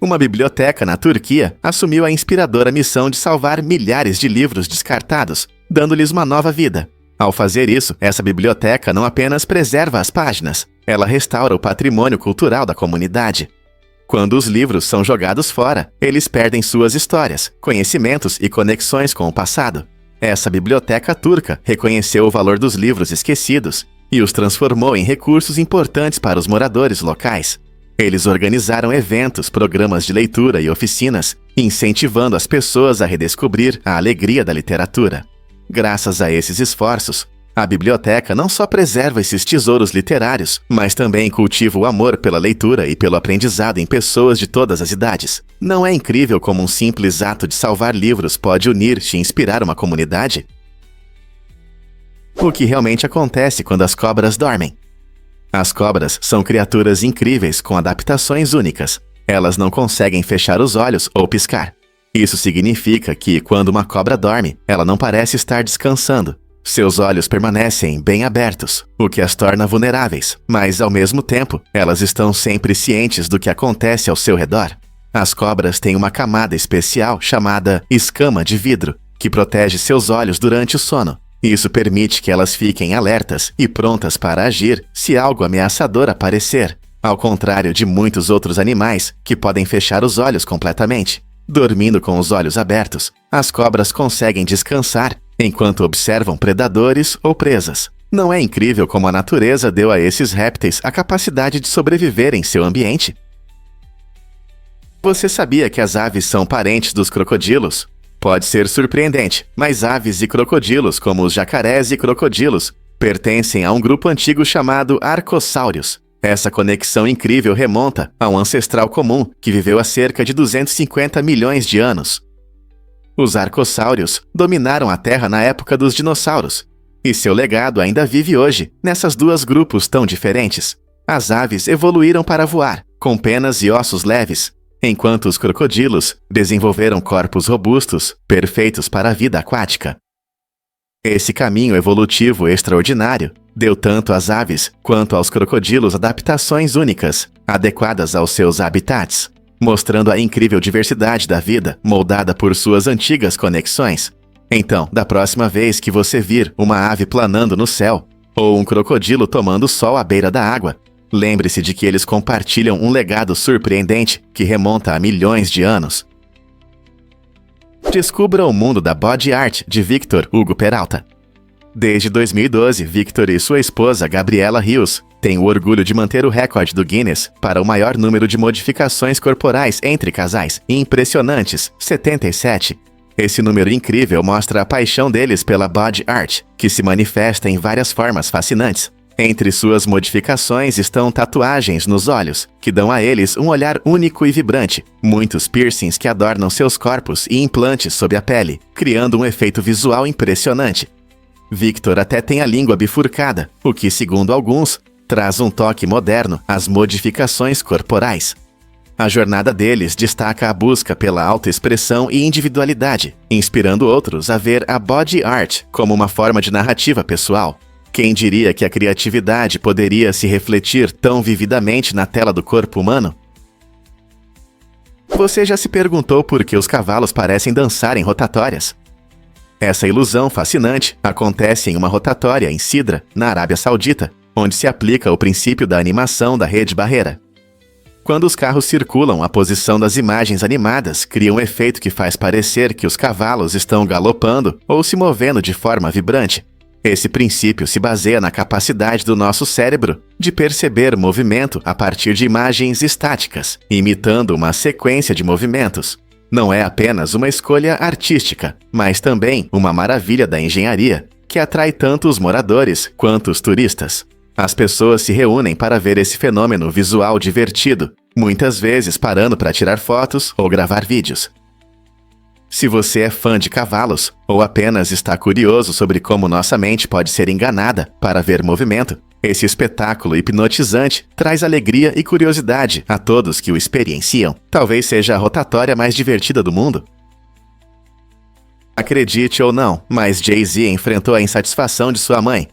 Uma biblioteca na Turquia assumiu a inspiradora missão de salvar milhares de livros descartados, dando-lhes uma nova vida. Ao fazer isso, essa biblioteca não apenas preserva as páginas, ela restaura o patrimônio cultural da comunidade. Quando os livros são jogados fora, eles perdem suas histórias, conhecimentos e conexões com o passado. Essa biblioteca turca reconheceu o valor dos livros esquecidos e os transformou em recursos importantes para os moradores locais. Eles organizaram eventos, programas de leitura e oficinas, incentivando as pessoas a redescobrir a alegria da literatura. Graças a esses esforços, a biblioteca não só preserva esses tesouros literários, mas também cultiva o amor pela leitura e pelo aprendizado em pessoas de todas as idades. Não é incrível como um simples ato de salvar livros pode unir e inspirar uma comunidade? O que realmente acontece quando as cobras dormem? As cobras são criaturas incríveis com adaptações únicas. Elas não conseguem fechar os olhos ou piscar. Isso significa que, quando uma cobra dorme, ela não parece estar descansando. Seus olhos permanecem bem abertos, o que as torna vulneráveis, mas, ao mesmo tempo, elas estão sempre cientes do que acontece ao seu redor. As cobras têm uma camada especial chamada escama de vidro, que protege seus olhos durante o sono. Isso permite que elas fiquem alertas e prontas para agir se algo ameaçador aparecer, ao contrário de muitos outros animais que podem fechar os olhos completamente. Dormindo com os olhos abertos, as cobras conseguem descansar enquanto observam predadores ou presas. Não é incrível como a natureza deu a esses répteis a capacidade de sobreviver em seu ambiente? Você sabia que as aves são parentes dos crocodilos? Pode ser surpreendente, mas aves e crocodilos, como os jacarés e crocodilos, pertencem a um grupo antigo chamado Archosaurus. Essa conexão incrível remonta a um ancestral comum que viveu há cerca de 250 milhões de anos. Os arcosáurios dominaram a Terra na época dos dinossauros, e seu legado ainda vive hoje nessas duas grupos tão diferentes. As aves evoluíram para voar, com penas e ossos leves, enquanto os crocodilos desenvolveram corpos robustos, perfeitos para a vida aquática. Esse caminho evolutivo extraordinário deu tanto às aves quanto aos crocodilos adaptações únicas, adequadas aos seus habitats, mostrando a incrível diversidade da vida moldada por suas antigas conexões. Então, da próxima vez que você vir uma ave planando no céu, ou um crocodilo tomando sol à beira da água, lembre-se de que eles compartilham um legado surpreendente que remonta a milhões de anos. Descubra o mundo da body art de Victor Hugo Peralta. Desde 2012, Victor e sua esposa, Gabriela Rios, têm o orgulho de manter o recorde do Guinness para o maior número de modificações corporais entre casais, impressionantes, 77. Esse número incrível mostra a paixão deles pela body art, que se manifesta em várias formas fascinantes. Entre suas modificações estão tatuagens nos olhos, que dão a eles um olhar único e vibrante, muitos piercings que adornam seus corpos e implantes sob a pele, criando um efeito visual impressionante. Victor até tem a língua bifurcada, o que, segundo alguns, traz um toque moderno às modificações corporais. A jornada deles destaca a busca pela autoexpressão e individualidade, inspirando outros a ver a body art como uma forma de narrativa pessoal. Quem diria que a criatividade poderia se refletir tão vividamente na tela do corpo humano? Você já se perguntou por que os cavalos parecem dançar em rotatórias? Essa ilusão fascinante acontece em uma rotatória em Sidra, na Arábia Saudita, onde se aplica o princípio da animação da rede barreira. Quando os carros circulam, a posição das imagens animadas cria um efeito que faz parecer que os cavalos estão galopando ou se movendo de forma vibrante. Esse princípio se baseia na capacidade do nosso cérebro de perceber movimento a partir de imagens estáticas, imitando uma sequência de movimentos. Não é apenas uma escolha artística, mas também uma maravilha da engenharia, que atrai tanto os moradores quanto os turistas. As pessoas se reúnem para ver esse fenômeno visual divertido, muitas vezes parando para tirar fotos ou gravar vídeos. Se você é fã de cavalos, ou apenas está curioso sobre como nossa mente pode ser enganada para ver movimento, esse espetáculo hipnotizante traz alegria e curiosidade a todos que o experienciam. Talvez seja a rotatória mais divertida do mundo. Acredite ou não, mas Jay-Z enfrentou a insatisfação de sua mãe.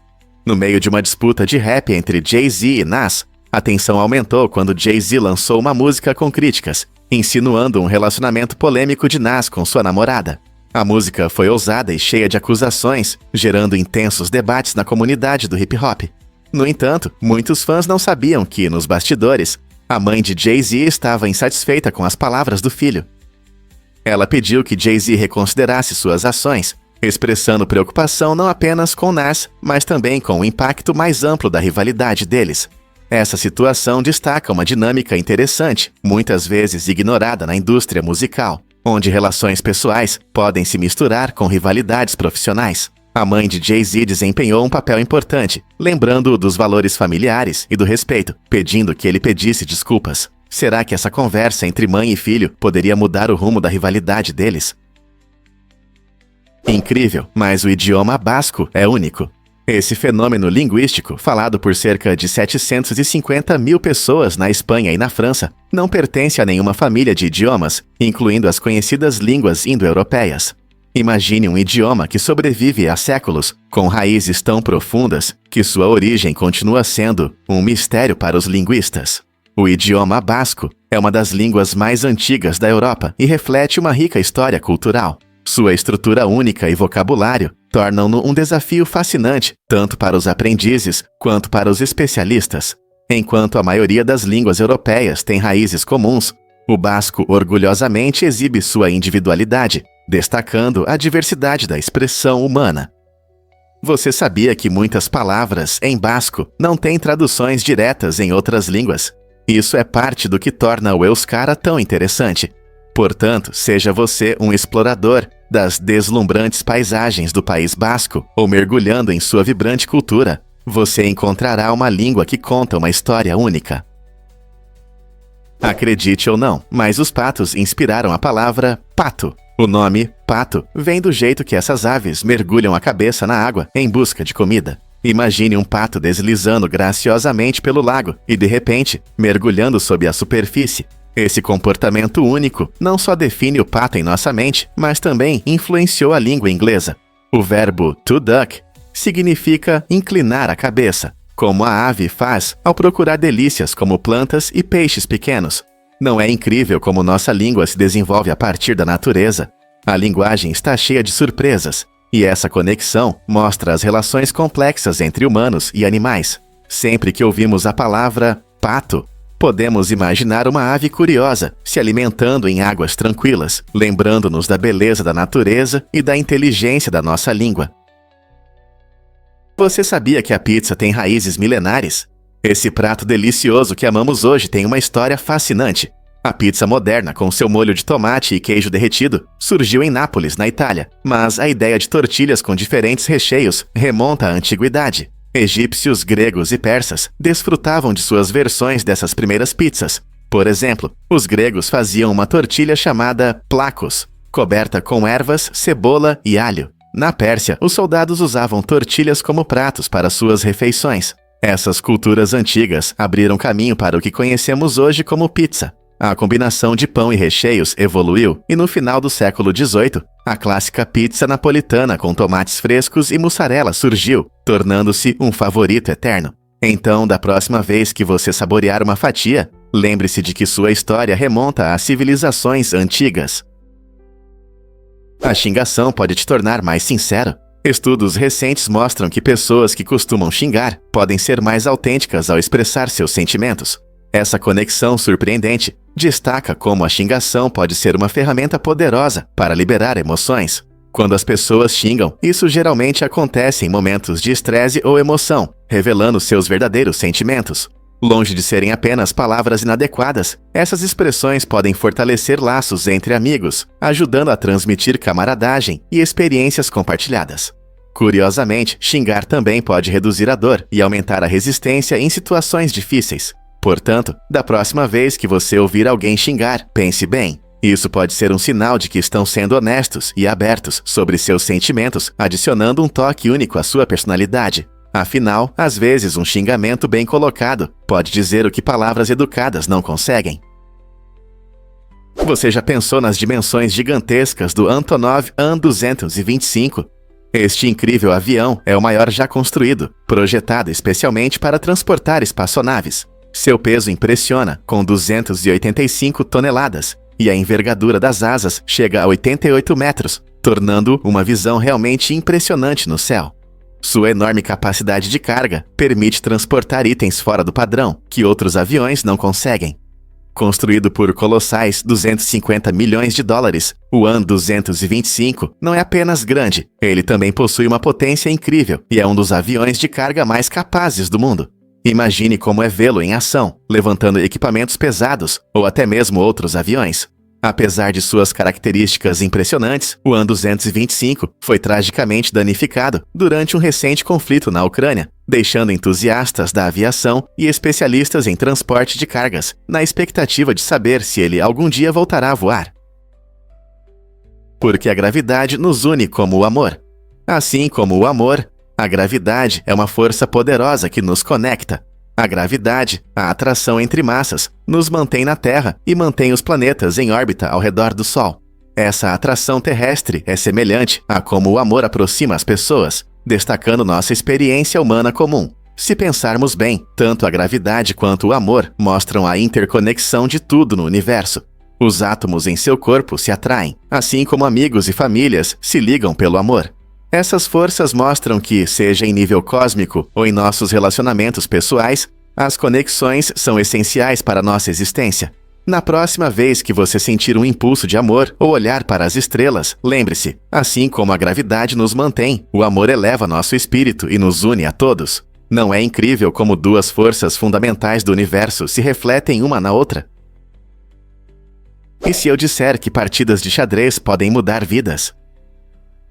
No meio de uma disputa de rap entre Jay-Z e Nas, a tensão aumentou quando Jay-Z lançou uma música com críticas, insinuando um relacionamento polêmico de Nas com sua namorada. A música foi ousada e cheia de acusações, gerando intensos debates na comunidade do hip-hop. No entanto, muitos fãs não sabiam que, nos bastidores, a mãe de Jay-Z estava insatisfeita com as palavras do filho. Ela pediu que Jay-Z reconsiderasse suas ações, expressando preocupação não apenas com Nas, mas também com o impacto mais amplo da rivalidade deles. Essa situação destaca uma dinâmica interessante, muitas vezes ignorada na indústria musical, onde relações pessoais podem se misturar com rivalidades profissionais. A mãe de Jay-Z desempenhou um papel importante, lembrando-o dos valores familiares e do respeito, pedindo que ele pedisse desculpas. Será que essa conversa entre mãe e filho poderia mudar o rumo da rivalidade deles? Incrível, mas o idioma basco é único. Esse fenômeno linguístico, falado por cerca de 750 mil pessoas na Espanha e na França, não pertence a nenhuma família de idiomas, incluindo as conhecidas línguas indo-europeias. Imagine um idioma que sobrevive há séculos, com raízes tão profundas que sua origem continua sendo um mistério para os linguistas. O idioma basco é uma das línguas mais antigas da Europa e reflete uma rica história cultural. Sua estrutura única e vocabulário tornam-no um desafio fascinante, tanto para os aprendizes quanto para os especialistas. Enquanto a maioria das línguas europeias tem raízes comuns, o basco orgulhosamente exibe sua individualidade, destacando a diversidade da expressão humana. Você sabia que muitas palavras em basco não têm traduções diretas em outras línguas? Isso é parte do que torna o euskara tão interessante. Portanto, seja você um explorador das deslumbrantes paisagens do País Basco ou mergulhando em sua vibrante cultura, você encontrará uma língua que conta uma história única. Acredite ou não, mas os patos inspiraram a palavra pato. O nome pato vem do jeito que essas aves mergulham a cabeça na água em busca de comida. Imagine um pato deslizando graciosamente pelo lago e, de repente, mergulhando sob a superfície. Esse comportamento único não só define o pato em nossa mente, mas também influenciou a língua inglesa. O verbo to duck significa inclinar a cabeça, como a ave faz ao procurar delícias como plantas e peixes pequenos. Não é incrível como nossa língua se desenvolve a partir da natureza? A linguagem está cheia de surpresas, e essa conexão mostra as relações complexas entre humanos e animais. Sempre que ouvimos a palavra pato, podemos imaginar uma ave curiosa se alimentando em águas tranquilas, lembrando-nos da beleza da natureza e da inteligência da nossa língua. Você sabia que a pizza tem raízes milenares? Esse prato delicioso que amamos hoje tem uma história fascinante. A pizza moderna, com seu molho de tomate e queijo derretido, surgiu em Nápoles, na Itália, mas a ideia de tortilhas com diferentes recheios remonta à antiguidade. Egípcios, gregos e persas desfrutavam de suas versões dessas primeiras pizzas. Por exemplo, os gregos faziam uma tortilha chamada plakos, coberta com ervas, cebola e alho. Na Pérsia, os soldados usavam tortilhas como pratos para suas refeições. Essas culturas antigas abriram caminho para o que conhecemos hoje como pizza. A combinação de pão e recheios evoluiu e no final do século XVIII, a clássica pizza napolitana com tomates frescos e mussarela surgiu, tornando-se um favorito eterno. Então, da próxima vez que você saborear uma fatia, lembre-se de que sua história remonta a civilizações antigas. A xingação pode te tornar mais sincero. Estudos recentes mostram que pessoas que costumam xingar podem ser mais autênticas ao expressar seus sentimentos. Essa conexão surpreendente destaca como a xingação pode ser uma ferramenta poderosa para liberar emoções. Quando as pessoas xingam, isso geralmente acontece em momentos de estresse ou emoção, revelando seus verdadeiros sentimentos. Longe de serem apenas palavras inadequadas, essas expressões podem fortalecer laços entre amigos, ajudando a transmitir camaradagem e experiências compartilhadas. Curiosamente, xingar também pode reduzir a dor e aumentar a resistência em situações difíceis. Portanto, da próxima vez que você ouvir alguém xingar, pense bem. Isso pode ser um sinal de que estão sendo honestos e abertos sobre seus sentimentos, adicionando um toque único à sua personalidade. Afinal, às vezes um xingamento bem colocado pode dizer o que palavras educadas não conseguem. Você já pensou nas dimensões gigantescas do Antonov An-225? Este incrível avião é o maior já construído, projetado especialmente para transportar espaçonaves. Seu peso impressiona, com 285 toneladas, e a envergadura das asas chega a 88 metros, tornando uma visão realmente impressionante no céu. Sua enorme capacidade de carga permite transportar itens fora do padrão, que outros aviões não conseguem. Construído por colossais 250 milhões de dólares, o An-225 não é apenas grande, ele também possui uma potência incrível e é um dos aviões de carga mais capazes do mundo. Imagine como é vê-lo em ação, levantando equipamentos pesados ou até mesmo outros aviões. Apesar de suas características impressionantes, o An-225 foi tragicamente danificado durante um recente conflito na Ucrânia, deixando entusiastas da aviação e especialistas em transporte de cargas na expectativa de saber se ele algum dia voltará a voar. Porque a gravidade nos une como o amor. Assim como o amor, a gravidade é uma força poderosa que nos conecta. A gravidade, a atração entre massas, nos mantém na Terra e mantém os planetas em órbita ao redor do Sol. Essa atração terrestre é semelhante a como o amor aproxima as pessoas, destacando nossa experiência humana comum. Se pensarmos bem, tanto a gravidade quanto o amor mostram a interconexão de tudo no universo. Os átomos em seu corpo se atraem, assim como amigos e famílias se ligam pelo amor. Essas forças mostram que, seja em nível cósmico ou em nossos relacionamentos pessoais, as conexões são essenciais para nossa existência. Na próxima vez que você sentir um impulso de amor ou olhar para as estrelas, lembre-se, assim como a gravidade nos mantém, o amor eleva nosso espírito e nos une a todos. Não é incrível como duas forças fundamentais do universo se refletem uma na outra? E se eu disser que partidas de xadrez podem mudar vidas?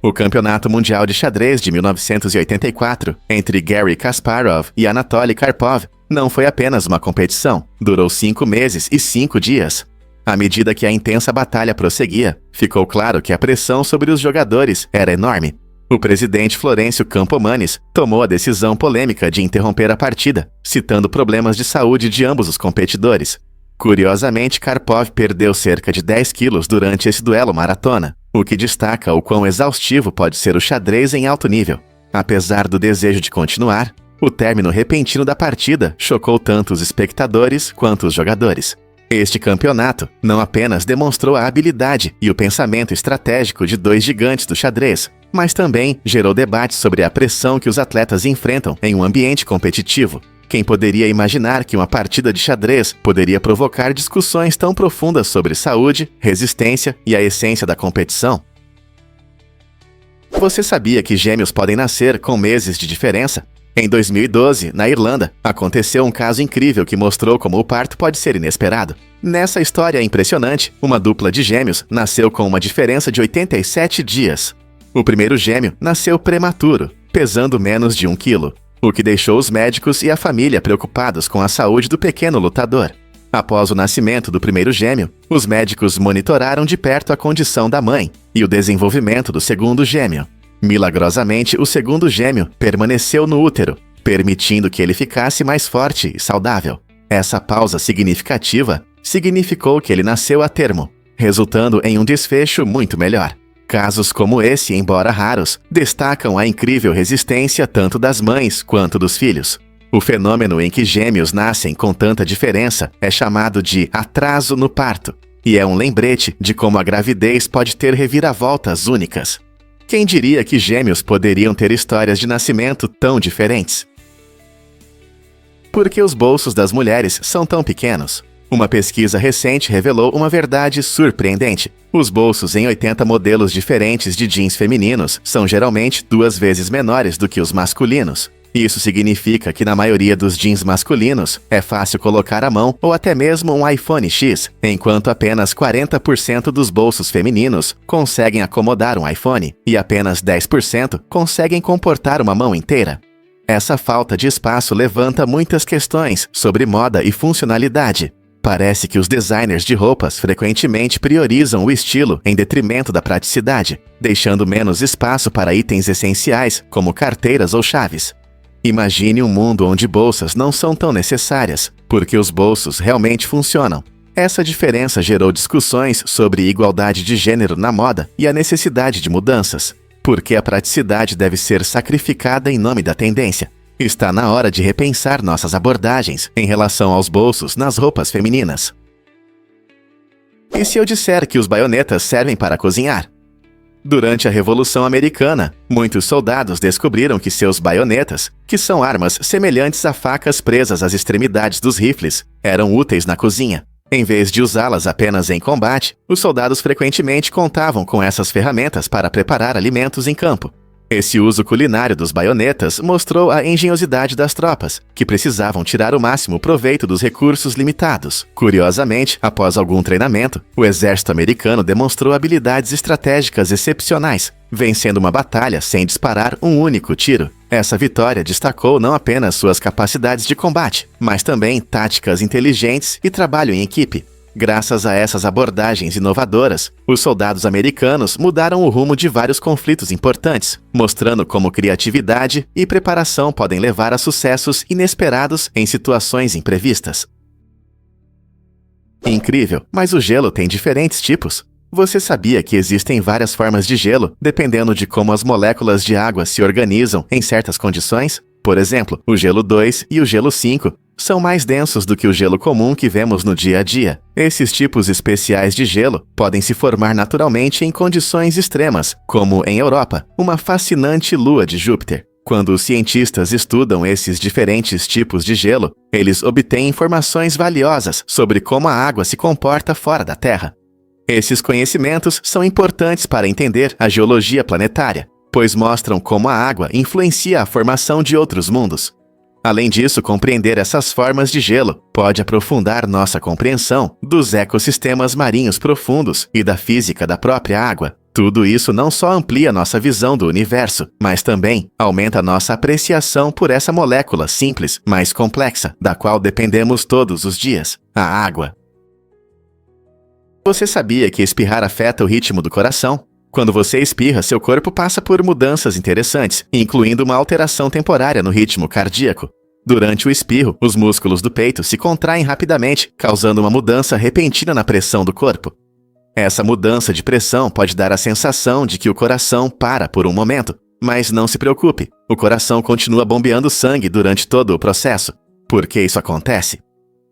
O Campeonato Mundial de Xadrez de 1984, entre Garry Kasparov e Anatoly Karpov, não foi apenas uma competição, durou 5 meses e 5 dias. À medida que a intensa batalha prosseguia, ficou claro que a pressão sobre os jogadores era enorme. O presidente Florencio Campomanes tomou a decisão polêmica de interromper a partida, citando problemas de saúde de ambos os competidores. Curiosamente, Karpov perdeu cerca de 10 quilos durante esse duelo maratona, o que destaca o quão exaustivo pode ser o xadrez em alto nível. Apesar do desejo de continuar, o término repentino da partida chocou tanto os espectadores quanto os jogadores. Este campeonato não apenas demonstrou a habilidade e o pensamento estratégico de dois gigantes do xadrez, mas também gerou debates sobre a pressão que os atletas enfrentam em um ambiente competitivo. Quem poderia imaginar que uma partida de xadrez poderia provocar discussões tão profundas sobre saúde, resistência e a essência da competição? Você sabia que gêmeos podem nascer com meses de diferença? Em 2012, na Irlanda, aconteceu um caso incrível que mostrou como o parto pode ser inesperado. Nessa história impressionante, uma dupla de gêmeos nasceu com uma diferença de 87 dias. O primeiro gêmeo nasceu prematuro, pesando menos de 1 quilo. O que deixou os médicos e a família preocupados com a saúde do pequeno lutador. Após o nascimento do primeiro gêmeo, os médicos monitoraram de perto a condição da mãe e o desenvolvimento do segundo gêmeo. Milagrosamente, o segundo gêmeo permaneceu no útero, permitindo que ele ficasse mais forte e saudável. Essa pausa significativa significou que ele nasceu a termo, resultando em um desfecho muito melhor. Casos como esse, embora raros, destacam a incrível resistência tanto das mães quanto dos filhos. O fenômeno em que gêmeos nascem com tanta diferença é chamado de atraso no parto, e é um lembrete de como a gravidez pode ter reviravoltas únicas. Quem diria que gêmeos poderiam ter histórias de nascimento tão diferentes? Por que os bolsos das mulheres são tão pequenos? Uma pesquisa recente revelou uma verdade surpreendente. Os bolsos em 80 modelos diferentes de jeans femininos são geralmente 2 vezes menores do que os masculinos. Isso significa que na maioria dos jeans masculinos é fácil colocar a mão ou até mesmo um iPhone X, enquanto apenas 40% dos bolsos femininos conseguem acomodar um iPhone e apenas 10% conseguem comportar uma mão inteira. Essa falta de espaço levanta muitas questões sobre moda e funcionalidade. Parece que os designers de roupas frequentemente priorizam o estilo em detrimento da praticidade, deixando menos espaço para itens essenciais como carteiras ou chaves. Imagine um mundo onde bolsas não são tão necessárias, porque os bolsos realmente funcionam. Essa diferença gerou discussões sobre igualdade de gênero na moda e a necessidade de mudanças. Por que a praticidade deve ser sacrificada em nome da tendência? Está na hora de repensar nossas abordagens em relação aos bolsos nas roupas femininas. E se eu disser que os baionetas servem para cozinhar? Durante a Revolução Americana, muitos soldados descobriram que seus baionetas, que são armas semelhantes a facas presas às extremidades dos rifles, eram úteis na cozinha. Em vez de usá-las apenas em combate, os soldados frequentemente contavam com essas ferramentas para preparar alimentos em campo. Esse uso culinário dos baionetas mostrou a engenhosidade das tropas, que precisavam tirar o máximo proveito dos recursos limitados. Curiosamente, após algum treinamento, o exército americano demonstrou habilidades estratégicas excepcionais, vencendo uma batalha sem disparar um único tiro. Essa vitória destacou não apenas suas capacidades de combate, mas também táticas inteligentes e trabalho em equipe. Graças a essas abordagens inovadoras, os soldados americanos mudaram o rumo de vários conflitos importantes, mostrando como criatividade e preparação podem levar a sucessos inesperados em situações imprevistas. Incrível, mas o gelo tem diferentes tipos. Você sabia que existem várias formas de gelo, dependendo de como as moléculas de água se organizam em certas condições? Por exemplo, o gelo 2 e o gelo 5 são mais densos do que o gelo comum que vemos no dia a dia. Esses tipos especiais de gelo podem se formar naturalmente em condições extremas, como em Europa, uma fascinante lua de Júpiter. Quando os cientistas estudam esses diferentes tipos de gelo, eles obtêm informações valiosas sobre como a água se comporta fora da Terra. Esses conhecimentos são importantes para entender a geologia planetária, pois mostram como a água influencia a formação de outros mundos. Além disso, compreender essas formas de gelo pode aprofundar nossa compreensão dos ecossistemas marinhos profundos e da física da própria água. Tudo isso não só amplia nossa visão do universo, mas também aumenta nossa apreciação por essa molécula simples, mas complexa, da qual dependemos todos os dias, a água. Você sabia que espirrar afeta o ritmo do coração? Quando você espirra, seu corpo passa por mudanças interessantes, incluindo uma alteração temporária no ritmo cardíaco. Durante o espirro, os músculos do peito se contraem rapidamente, causando uma mudança repentina na pressão do corpo. Essa mudança de pressão pode dar a sensação de que o coração para por um momento, mas não se preocupe, o coração continua bombeando sangue durante todo o processo. Por que isso acontece?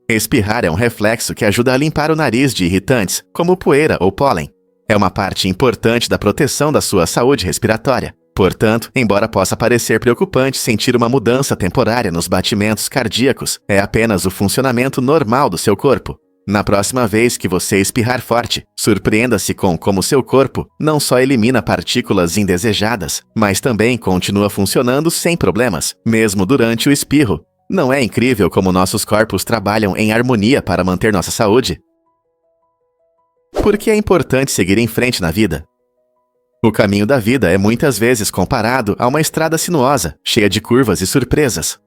Espirrar é um reflexo que ajuda a limpar o nariz de irritantes, como poeira ou pólen. É uma parte importante da proteção da sua saúde respiratória. Portanto, embora possa parecer preocupante sentir uma mudança temporária nos batimentos cardíacos, é apenas o funcionamento normal do seu corpo. Na próxima vez que você espirrar forte, surpreenda-se com como seu corpo não só elimina partículas indesejadas, mas também continua funcionando sem problemas, mesmo durante o espirro. Não é incrível como nossos corpos trabalham em harmonia para manter nossa saúde? Por que é importante seguir em frente na vida? O caminho da vida é muitas vezes comparado a uma estrada sinuosa, cheia de curvas e surpresas.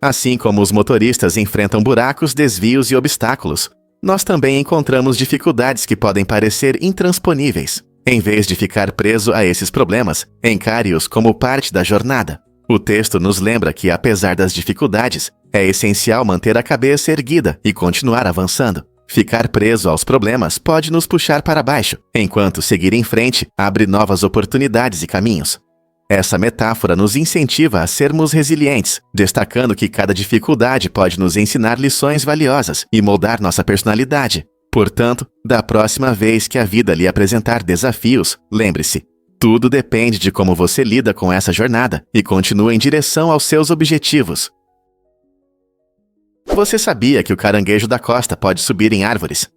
Assim como os motoristas enfrentam buracos, desvios e obstáculos, nós também encontramos dificuldades que podem parecer intransponíveis. Em vez de ficar preso a esses problemas, encare-os como parte da jornada. O texto nos lembra que, apesar das dificuldades, é essencial manter a cabeça erguida e continuar avançando. Ficar preso aos problemas pode nos puxar para baixo, enquanto seguir em frente abre novas oportunidades e caminhos. Essa metáfora nos incentiva a sermos resilientes, destacando que cada dificuldade pode nos ensinar lições valiosas e moldar nossa personalidade. Portanto, da próxima vez que a vida lhe apresentar desafios, lembre-se, tudo depende de como você lida com essa jornada e continua em direção aos seus objetivos. Você sabia que o caranguejo da costa pode subir em árvores?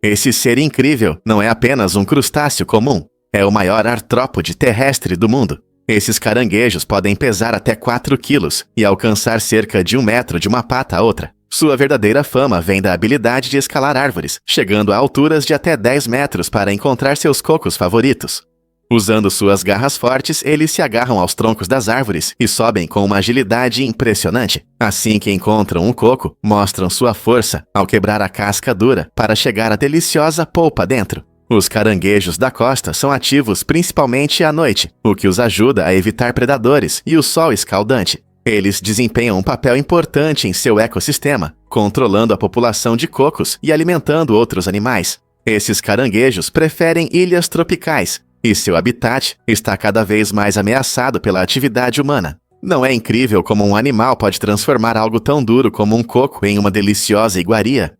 Esse ser incrível não é apenas um crustáceo comum, é o maior artrópode terrestre do mundo. Esses caranguejos podem pesar até 4 quilos e alcançar cerca de 1 metro de uma pata a outra. Sua verdadeira fama vem da habilidade de escalar árvores, chegando a alturas de até 10 metros para encontrar seus cocos favoritos. Usando suas garras fortes, eles se agarram aos troncos das árvores e sobem com uma agilidade impressionante. Assim que encontram um coco, mostram sua força ao quebrar a casca dura para chegar à deliciosa polpa dentro. Os caranguejos da costa são ativos principalmente à noite, o que os ajuda a evitar predadores e o sol escaldante. Eles desempenham um papel importante em seu ecossistema, controlando a população de cocos e alimentando outros animais. Esses caranguejos preferem ilhas tropicais, e seu habitat está cada vez mais ameaçado pela atividade humana. Não é incrível como um animal pode transformar algo tão duro como um coco em uma deliciosa iguaria?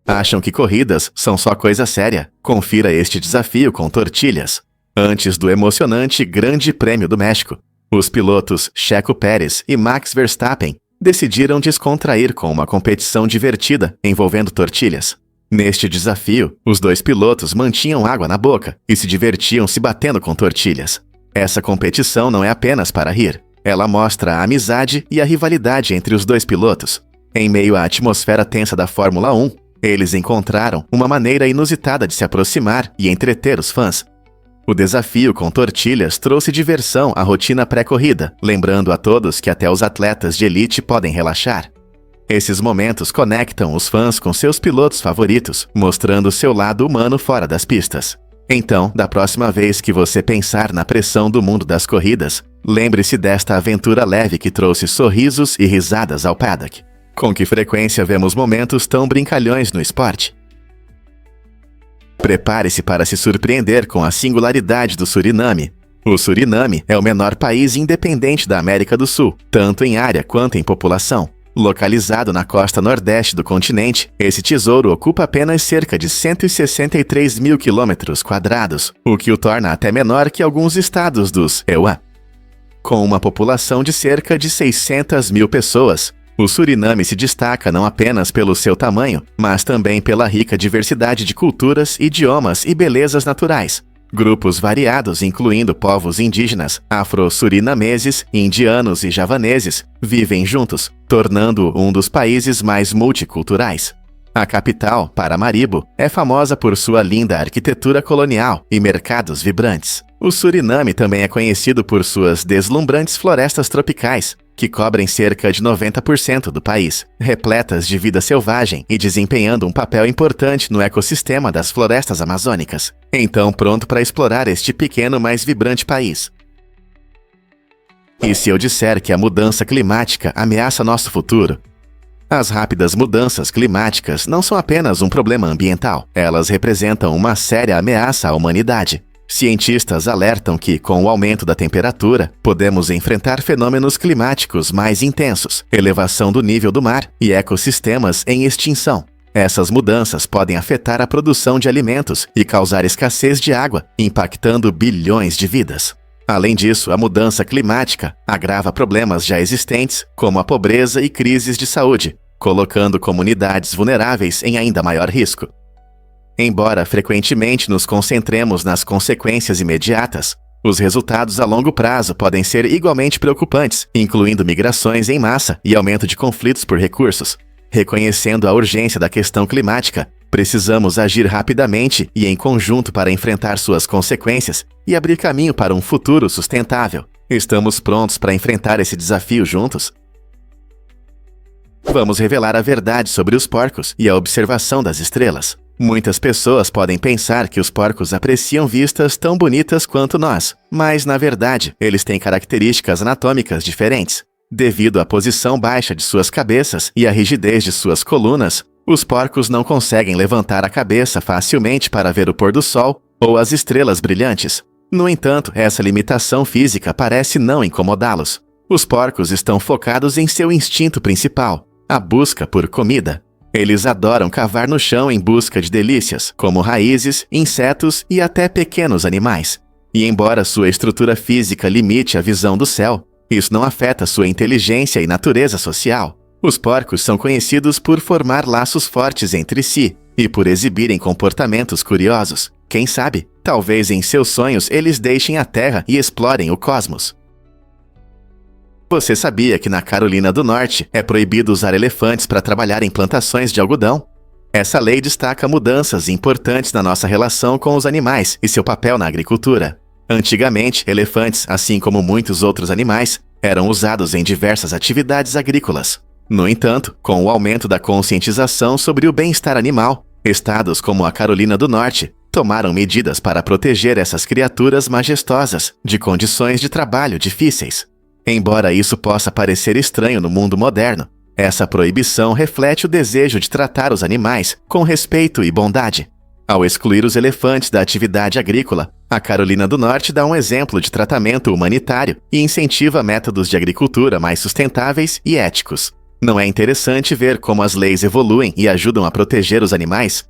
Acham que corridas são só coisa séria? Confira este desafio com tortilhas. Antes do emocionante Grande Prêmio do México, os pilotos Checo Pérez e Max Verstappen decidiram descontrair com uma competição divertida envolvendo tortilhas. Neste desafio, os dois pilotos mantinham água na boca e se divertiam se batendo com tortilhas. Essa competição não é apenas para rir. Ela mostra a amizade e a rivalidade entre os dois pilotos. Em meio à atmosfera tensa da Fórmula 1, eles encontraram uma maneira inusitada de se aproximar e entreter os fãs. O desafio com tortilhas trouxe diversão à rotina pré-corrida, lembrando a todos que até os atletas de elite podem relaxar. Esses momentos conectam os fãs com seus pilotos favoritos, mostrando seu lado humano fora das pistas. Então, da próxima vez que você pensar na pressão do mundo das corridas, lembre-se desta aventura leve que trouxe sorrisos e risadas ao paddock. Com que frequência vemos momentos tão brincalhões no esporte? Prepare-se para se surpreender com a singularidade do Suriname. O Suriname é o menor país independente da América do Sul, tanto em área quanto em população. Localizado na costa nordeste do continente, esse tesouro ocupa apenas cerca de 163 mil quilômetros quadrados, o que o torna até menor que alguns estados dos EUA. Com uma população de cerca de 600 mil pessoas, o Suriname se destaca não apenas pelo seu tamanho, mas também pela rica diversidade de culturas, idiomas e belezas naturais. Grupos variados, incluindo povos indígenas, afro-surinameses, indianos e javaneses, vivem juntos, tornando-o um dos países mais multiculturais. A capital, Paramaribo, é famosa por sua linda arquitetura colonial e mercados vibrantes. O Suriname também é conhecido por suas deslumbrantes florestas tropicais, que cobrem cerca de 90% do país, repletas de vida selvagem e desempenhando um papel importante no ecossistema das florestas amazônicas. Então, pronto para explorar este pequeno, mas vibrante país? E se eu disser que a mudança climática ameaça nosso futuro? As rápidas mudanças climáticas não são apenas um problema ambiental, elas representam uma séria ameaça à humanidade. Cientistas alertam que, com o aumento da temperatura, podemos enfrentar fenômenos climáticos mais intensos, elevação do nível do mar e ecossistemas em extinção. Essas mudanças podem afetar a produção de alimentos e causar escassez de água, impactando bilhões de vidas. Além disso, a mudança climática agrava problemas já existentes, como a pobreza e crises de saúde, colocando comunidades vulneráveis em ainda maior risco. Embora frequentemente nos concentremos nas consequências imediatas, os resultados a longo prazo podem ser igualmente preocupantes, incluindo migrações em massa e aumento de conflitos por recursos. Reconhecendo a urgência da questão climática, precisamos agir rapidamente e em conjunto para enfrentar suas consequências e abrir caminho para um futuro sustentável. Estamos prontos para enfrentar esse desafio juntos? Vamos revelar a verdade sobre os porcos e a observação das estrelas. Muitas pessoas podem pensar que os porcos apreciam vistas tão bonitas quanto nós, mas, na verdade, eles têm características anatômicas diferentes. Devido à posição baixa de suas cabeças e à rigidez de suas colunas, os porcos não conseguem levantar a cabeça facilmente para ver o pôr do sol ou as estrelas brilhantes. No entanto, essa limitação física parece não incomodá-los. Os porcos estão focados em seu instinto principal, a busca por comida. Eles adoram cavar no chão em busca de delícias, como raízes, insetos e até pequenos animais. E embora sua estrutura física limite a visão do céu, Isso não afeta sua inteligência e natureza social. Os porcos são conhecidos por formar laços fortes entre si e por exibirem comportamentos curiosos. Quem sabe, talvez em seus sonhos eles deixem a Terra e explorem o cosmos. Você sabia que na Carolina do Norte é proibido usar elefantes para trabalhar em plantações de algodão? Essa lei destaca mudanças importantes na nossa relação com os animais e seu papel na agricultura. Antigamente, elefantes, assim como muitos outros animais, eram usados em diversas atividades agrícolas. No entanto, com o aumento da conscientização sobre o bem-estar animal, estados como a Carolina do Norte tomaram medidas para proteger essas criaturas majestosas de condições de trabalho difíceis. Embora isso possa parecer estranho no mundo moderno, essa proibição reflete o desejo de tratar os animais com respeito e bondade. Ao excluir os elefantes da atividade agrícola, a Carolina do Norte dá um exemplo de tratamento humanitário e incentiva métodos de agricultura mais sustentáveis e éticos. Não é interessante ver como as leis evoluem e ajudam a proteger os animais?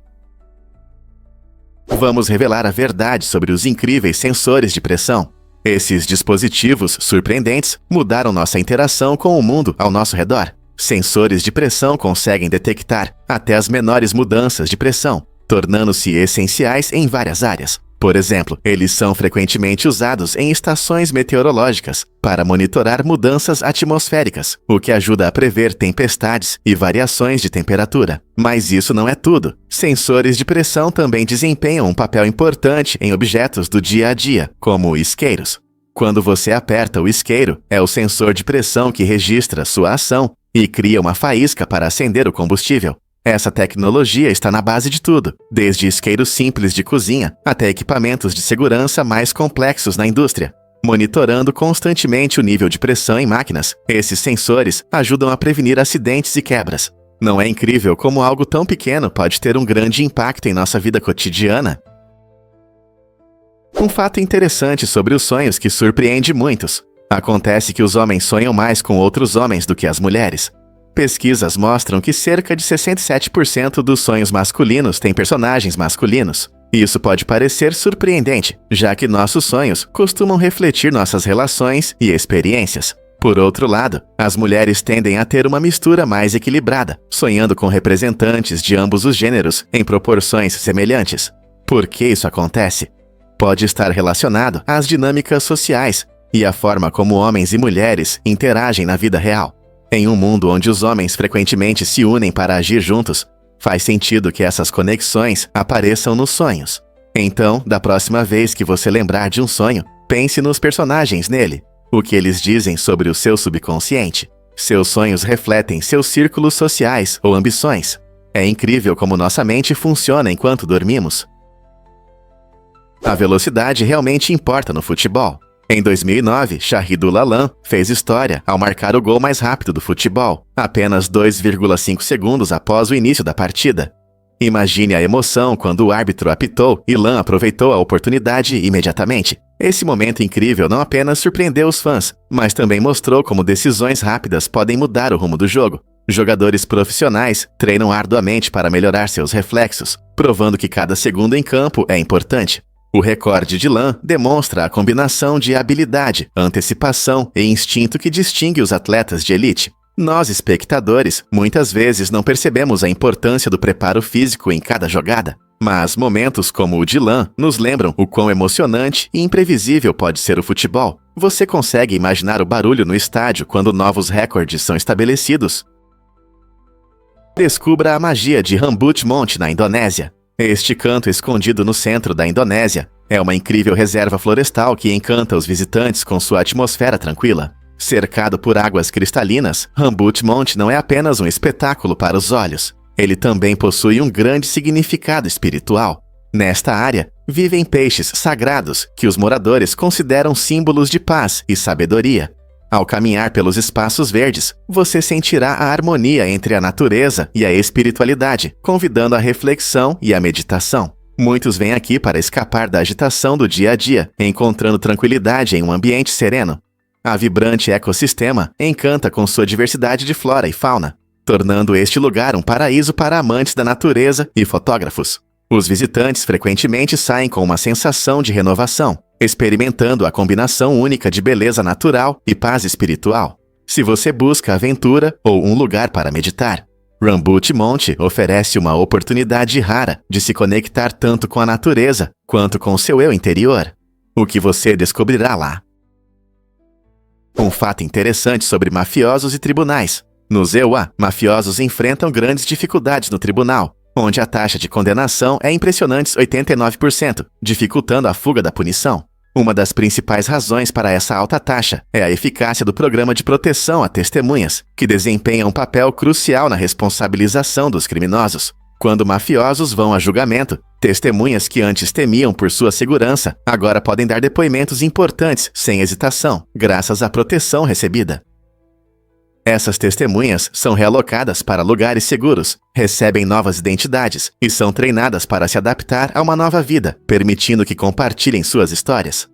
Vamos revelar a verdade sobre os incríveis sensores de pressão. Esses dispositivos surpreendentes mudaram nossa interação com o mundo ao nosso redor. Sensores de pressão conseguem detectar até as menores mudanças de pressão, tornando-se essenciais em várias áreas. Por exemplo, eles são frequentemente usados em estações meteorológicas para monitorar mudanças atmosféricas, o que ajuda a prever tempestades e variações de temperatura. Mas isso não é tudo. Sensores de pressão também desempenham um papel importante em objetos do dia a dia, como isqueiros. Quando você aperta o isqueiro, é o sensor de pressão que registra sua ação e cria uma faísca para acender o combustível. Essa tecnologia está na base de tudo, desde isqueiros simples de cozinha até equipamentos de segurança mais complexos na indústria. Monitorando constantemente o nível de pressão em máquinas, esses sensores ajudam a prevenir acidentes e quebras. Não é incrível como algo tão pequeno pode ter um grande impacto em nossa vida cotidiana? Um fato interessante sobre os sonhos que surpreende muitos. Acontece que os homens sonham mais com outros homens do que as mulheres. Pesquisas mostram que cerca de 67% dos sonhos masculinos têm personagens masculinos. Isso pode parecer surpreendente, já que nossos sonhos costumam refletir nossas relações e experiências. Por outro lado, as mulheres tendem a ter uma mistura mais equilibrada, sonhando com representantes de ambos os gêneros em proporções semelhantes. Por que isso acontece? Pode estar relacionado às dinâmicas sociais e à forma como homens e mulheres interagem na vida real. Em um mundo onde os homens frequentemente se unem para agir juntos, faz sentido que essas conexões apareçam nos sonhos. Então, da próxima vez que você lembrar de um sonho, pense nos personagens nele. O que eles dizem sobre o seu subconsciente. Seus sonhos refletem seus círculos sociais ou ambições. É incrível como nossa mente funciona enquanto dormimos. A velocidade realmente importa no futebol. Em 2009, Shahidul Alam fez história ao marcar o gol mais rápido do futebol, apenas 2,5 segundos após o início da partida. Imagine a emoção quando o árbitro apitou e Alam aproveitou a oportunidade imediatamente. Esse momento incrível não apenas surpreendeu os fãs, mas também mostrou como decisões rápidas podem mudar o rumo do jogo. Jogadores profissionais treinam arduamente para melhorar seus reflexos, provando que cada segundo em campo é importante. O recorde de Alam demonstra a combinação de habilidade, antecipação e instinto que distingue os atletas de elite. Nós, espectadores, muitas vezes não percebemos a importância do preparo físico em cada jogada. Mas momentos como o de Alam nos lembram o quão emocionante e imprevisível pode ser o futebol. Você consegue imaginar o barulho no estádio quando novos recordes são estabelecidos? Descubra a magia de Rambut Monte na Indonésia. Este canto escondido no centro da Indonésia é uma incrível reserva florestal que encanta os visitantes com sua atmosfera tranquila. Cercado por águas cristalinas, Rambut Monte não é apenas um espetáculo para os olhos. Ele também possui um grande significado espiritual. Nesta área, vivem peixes sagrados que os moradores consideram símbolos de paz e sabedoria. Ao caminhar pelos espaços verdes, você sentirá a harmonia entre a natureza e a espiritualidade, convidando a reflexão e a meditação. Muitos vêm aqui para escapar da agitação do dia a dia, encontrando tranquilidade em um ambiente sereno. A vibrante ecossistema encanta com sua diversidade de flora e fauna, tornando este lugar um paraíso para amantes da natureza e fotógrafos. Os visitantes frequentemente saem com uma sensação de renovação, experimentando a combinação única de beleza natural e paz espiritual. Se você busca aventura ou um lugar para meditar, Rambuti Monte oferece uma oportunidade rara de se conectar tanto com a natureza quanto com seu eu interior. O que você descobrirá lá? Um fato interessante sobre mafiosos e tribunais. Nos EUA, mafiosos enfrentam grandes dificuldades no tribunal, onde a taxa de condenação é impressionante 89%, dificultando a fuga da punição. Uma das principais razões para essa alta taxa é a eficácia do programa de proteção a testemunhas, que desempenha um papel crucial na responsabilização dos criminosos. Quando mafiosos vão a julgamento, testemunhas que antes temiam por sua segurança agora podem dar depoimentos importantes sem hesitação, graças à proteção recebida. Essas testemunhas são realocadas para lugares seguros, recebem novas identidades e são treinadas para se adaptar a uma nova vida, permitindo que compartilhem suas histórias.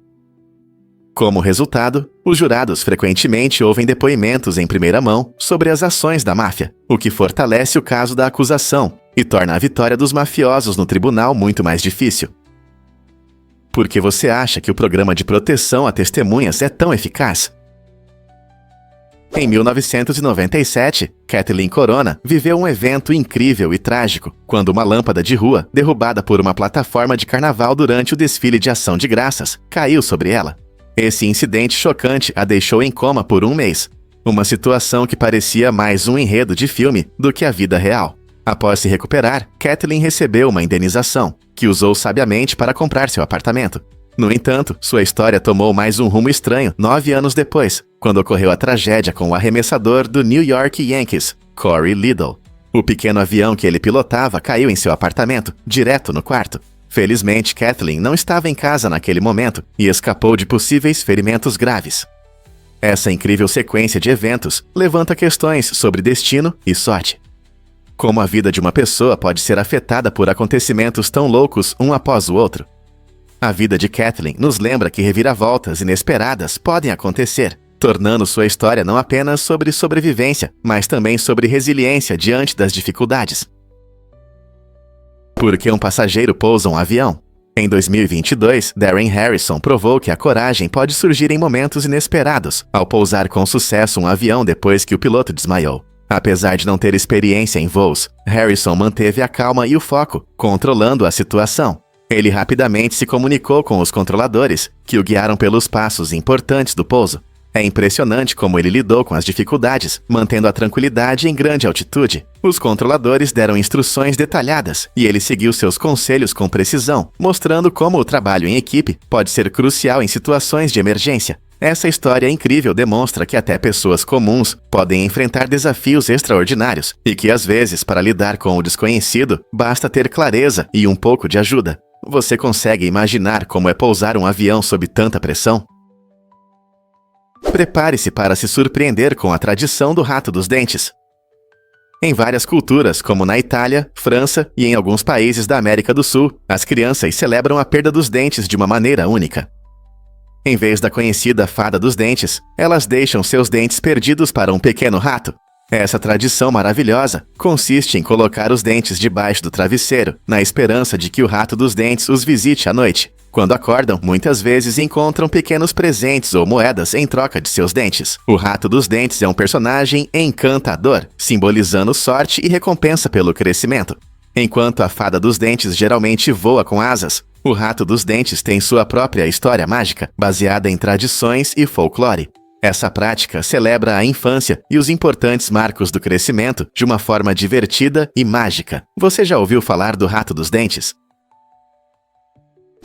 Como resultado, os jurados frequentemente ouvem depoimentos em primeira mão sobre as ações da máfia, o que fortalece o caso da acusação e torna a vitória dos mafiosos no tribunal muito mais difícil. Por que você acha que o programa de proteção a testemunhas é tão eficaz? Em 1997, Kathleen Corona viveu um evento incrível e trágico quando uma lâmpada de rua, derrubada por uma plataforma de carnaval durante o desfile de ação de graças, caiu sobre ela. Esse incidente chocante a deixou em coma por um mês, uma situação que parecia mais um enredo de filme do que a vida real. Após se recuperar, Kathleen recebeu uma indenização, que usou sabiamente para comprar seu apartamento. No entanto, sua história tomou mais um rumo estranho 9 anos depois, quando ocorreu a tragédia com o arremessador do New York Yankees, Corey Liddell. O pequeno avião que ele pilotava caiu em seu apartamento, direto no quarto. Felizmente, Kathleen não estava em casa naquele momento e escapou de possíveis ferimentos graves. Essa incrível sequência de eventos levanta questões sobre destino e sorte. Como a vida de uma pessoa pode ser afetada por acontecimentos tão loucos um após o outro? A vida de Kathleen nos lembra que reviravoltas inesperadas podem acontecer, tornando sua história não apenas sobre sobrevivência, mas também sobre resiliência diante das dificuldades. Por que um passageiro pousa um avião? Em 2022, Darren Harrison provou que a coragem pode surgir em momentos inesperados, ao pousar com sucesso um avião depois que o piloto desmaiou. Apesar de não ter experiência em voos, Harrison manteve a calma e o foco, controlando a situação. Ele rapidamente se comunicou com os controladores, que o guiaram pelos passos importantes do pouso. É impressionante como ele lidou com as dificuldades, mantendo a tranquilidade em grande altitude. Os controladores deram instruções detalhadas e ele seguiu seus conselhos com precisão, mostrando como o trabalho em equipe pode ser crucial em situações de emergência. Essa história incrível demonstra que até pessoas comuns podem enfrentar desafios extraordinários e que, às vezes, para lidar com o desconhecido, basta ter clareza e um pouco de ajuda. Você consegue imaginar como é pousar um avião sob tanta pressão? Prepare-se para se surpreender com a tradição do rato dos dentes. Em várias culturas, como na Itália, França e em alguns países da América do Sul, as crianças celebram a perda dos dentes de uma maneira única. Em vez da conhecida fada dos dentes, elas deixam seus dentes perdidos para um pequeno rato. Essa tradição maravilhosa consiste em colocar os dentes debaixo do travesseiro, na esperança de que o rato dos dentes os visite à noite. Quando acordam, muitas vezes encontram pequenos presentes ou moedas em troca de seus dentes. O rato dos dentes é um personagem encantador, simbolizando sorte e recompensa pelo crescimento. Enquanto a fada dos dentes geralmente voa com asas, o rato dos dentes tem sua própria história mágica, baseada em tradições e folclore. Essa prática celebra a infância e os importantes marcos do crescimento de uma forma divertida e mágica. Você já ouviu falar do rato dos dentes?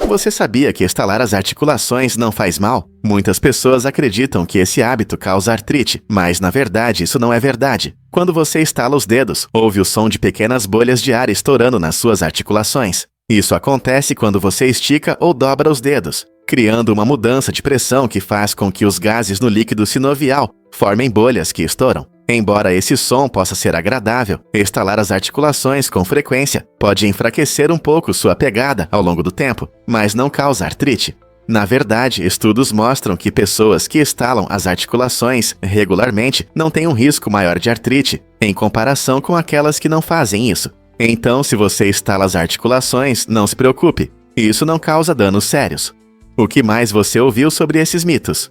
Você sabia que estalar as articulações não faz mal? Muitas pessoas acreditam que esse hábito causa artrite, mas na verdade isso não é verdade. Quando você estala os dedos, ouve o som de pequenas bolhas de ar estourando nas suas articulações. Isso acontece quando você estica ou dobra os dedos, criando uma mudança de pressão que faz com que os gases no líquido sinovial formem bolhas que estouram. Embora esse som possa ser agradável, estalar as articulações com frequência pode enfraquecer um pouco sua pegada ao longo do tempo, mas não causa artrite. Na verdade, estudos mostram que pessoas que estalam as articulações regularmente não têm um risco maior de artrite, em comparação com aquelas que não fazem isso. Então, se você estala as articulações, não se preocupe, isso não causa danos sérios. O que mais você ouviu sobre esses mitos?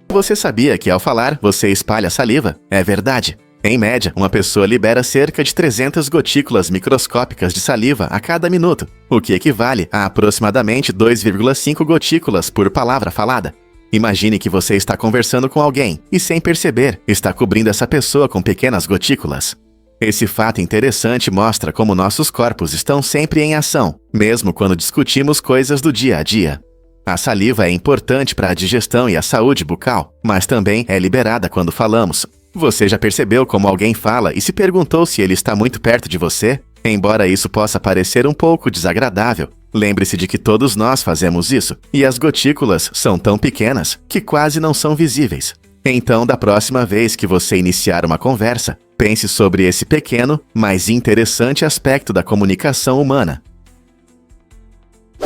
Você sabia que ao falar, você espalha saliva? É verdade. Em média, uma pessoa libera cerca de 300 gotículas microscópicas de saliva a cada minuto, o que equivale a aproximadamente 2,5 gotículas por palavra falada. Imagine que você está conversando com alguém e, sem perceber, está cobrindo essa pessoa com pequenas gotículas. Esse fato interessante mostra como nossos corpos estão sempre em ação, mesmo quando discutimos coisas do dia a dia. A saliva é importante para a digestão e a saúde bucal, mas também é liberada quando falamos. Você já percebeu como alguém fala e se perguntou se ele está muito perto de você? Embora isso possa parecer um pouco desagradável, lembre-se de que todos nós fazemos isso, e as gotículas são tão pequenas que quase não são visíveis. Então, da próxima vez que você iniciar uma conversa, pense sobre esse pequeno, mas interessante aspecto da comunicação humana.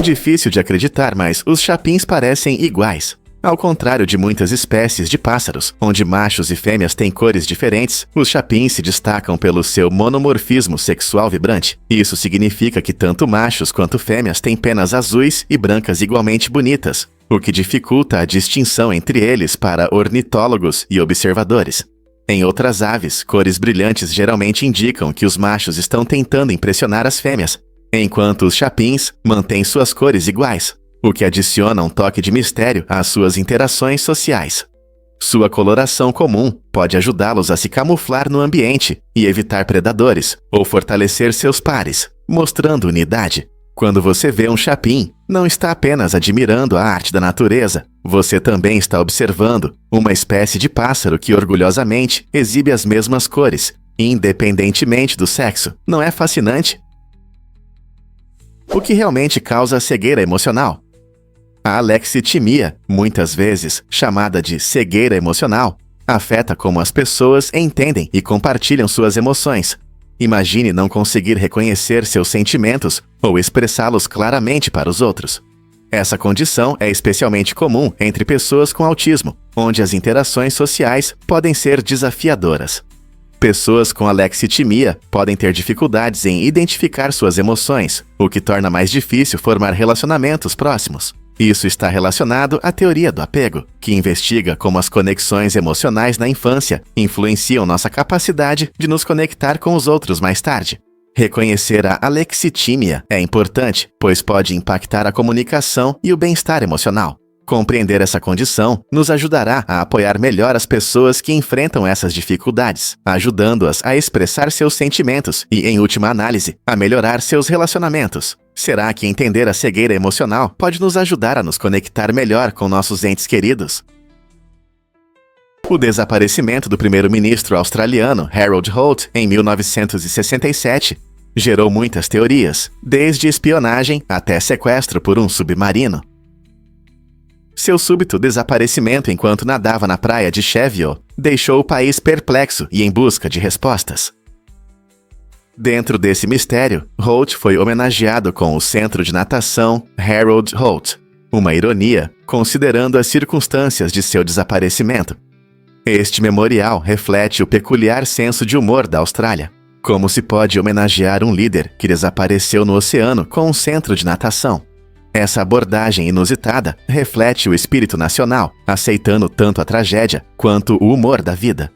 Difícil de acreditar, mas os chapins parecem iguais. Ao contrário de muitas espécies de pássaros, onde machos e fêmeas têm cores diferentes, os chapins se destacam pelo seu monomorfismo sexual vibrante. Isso significa que tanto machos quanto fêmeas têm penas azuis e brancas igualmente bonitas, o que dificulta a distinção entre eles para ornitólogos e observadores. Em outras aves, cores brilhantes geralmente indicam que os machos estão tentando impressionar as fêmeas, enquanto os chapins mantêm suas cores iguais, o que adiciona um toque de mistério às suas interações sociais. Sua coloração comum pode ajudá-los a se camuflar no ambiente e evitar predadores, ou fortalecer seus pares, mostrando unidade. Quando você vê um chapim, não está apenas admirando a arte da natureza, você também está observando uma espécie de pássaro que orgulhosamente exibe as mesmas cores, independentemente do sexo. Não é fascinante? O que realmente causa cegueira emocional? A alexitimia, muitas vezes chamada de cegueira emocional, afeta como as pessoas entendem e compartilham suas emoções. Imagine não conseguir reconhecer seus sentimentos ou expressá-los claramente para os outros. Essa condição é especialmente comum entre pessoas com autismo, onde as interações sociais podem ser desafiadoras. Pessoas com alexitimia podem ter dificuldades em identificar suas emoções, o que torna mais difícil formar relacionamentos próximos. Isso está relacionado à teoria do apego, que investiga como as conexões emocionais na infância influenciam nossa capacidade de nos conectar com os outros mais tarde. Reconhecer a alexitimia é importante, pois pode impactar a comunicação e o bem-estar emocional. Compreender essa condição nos ajudará a apoiar melhor as pessoas que enfrentam essas dificuldades, ajudando-as a expressar seus sentimentos e, em última análise, a melhorar seus relacionamentos. Será que entender a cegueira emocional pode nos ajudar a nos conectar melhor com nossos entes queridos? O desaparecimento do primeiro-ministro australiano Harold Holt em 1967 gerou muitas teorias, desde espionagem até sequestro por um submarino. Seu súbito desaparecimento enquanto nadava na praia de Shevio deixou o país perplexo e em busca de respostas. Dentro desse mistério, Holt foi homenageado com o Centro de Natação Harold Holt, uma ironia, considerando as circunstâncias de seu desaparecimento. Este memorial reflete o peculiar senso de humor da Austrália. Como se pode homenagear um líder que desapareceu no oceano com um centro de natação? Essa abordagem inusitada reflete o espírito nacional, aceitando tanto a tragédia quanto o humor da vida.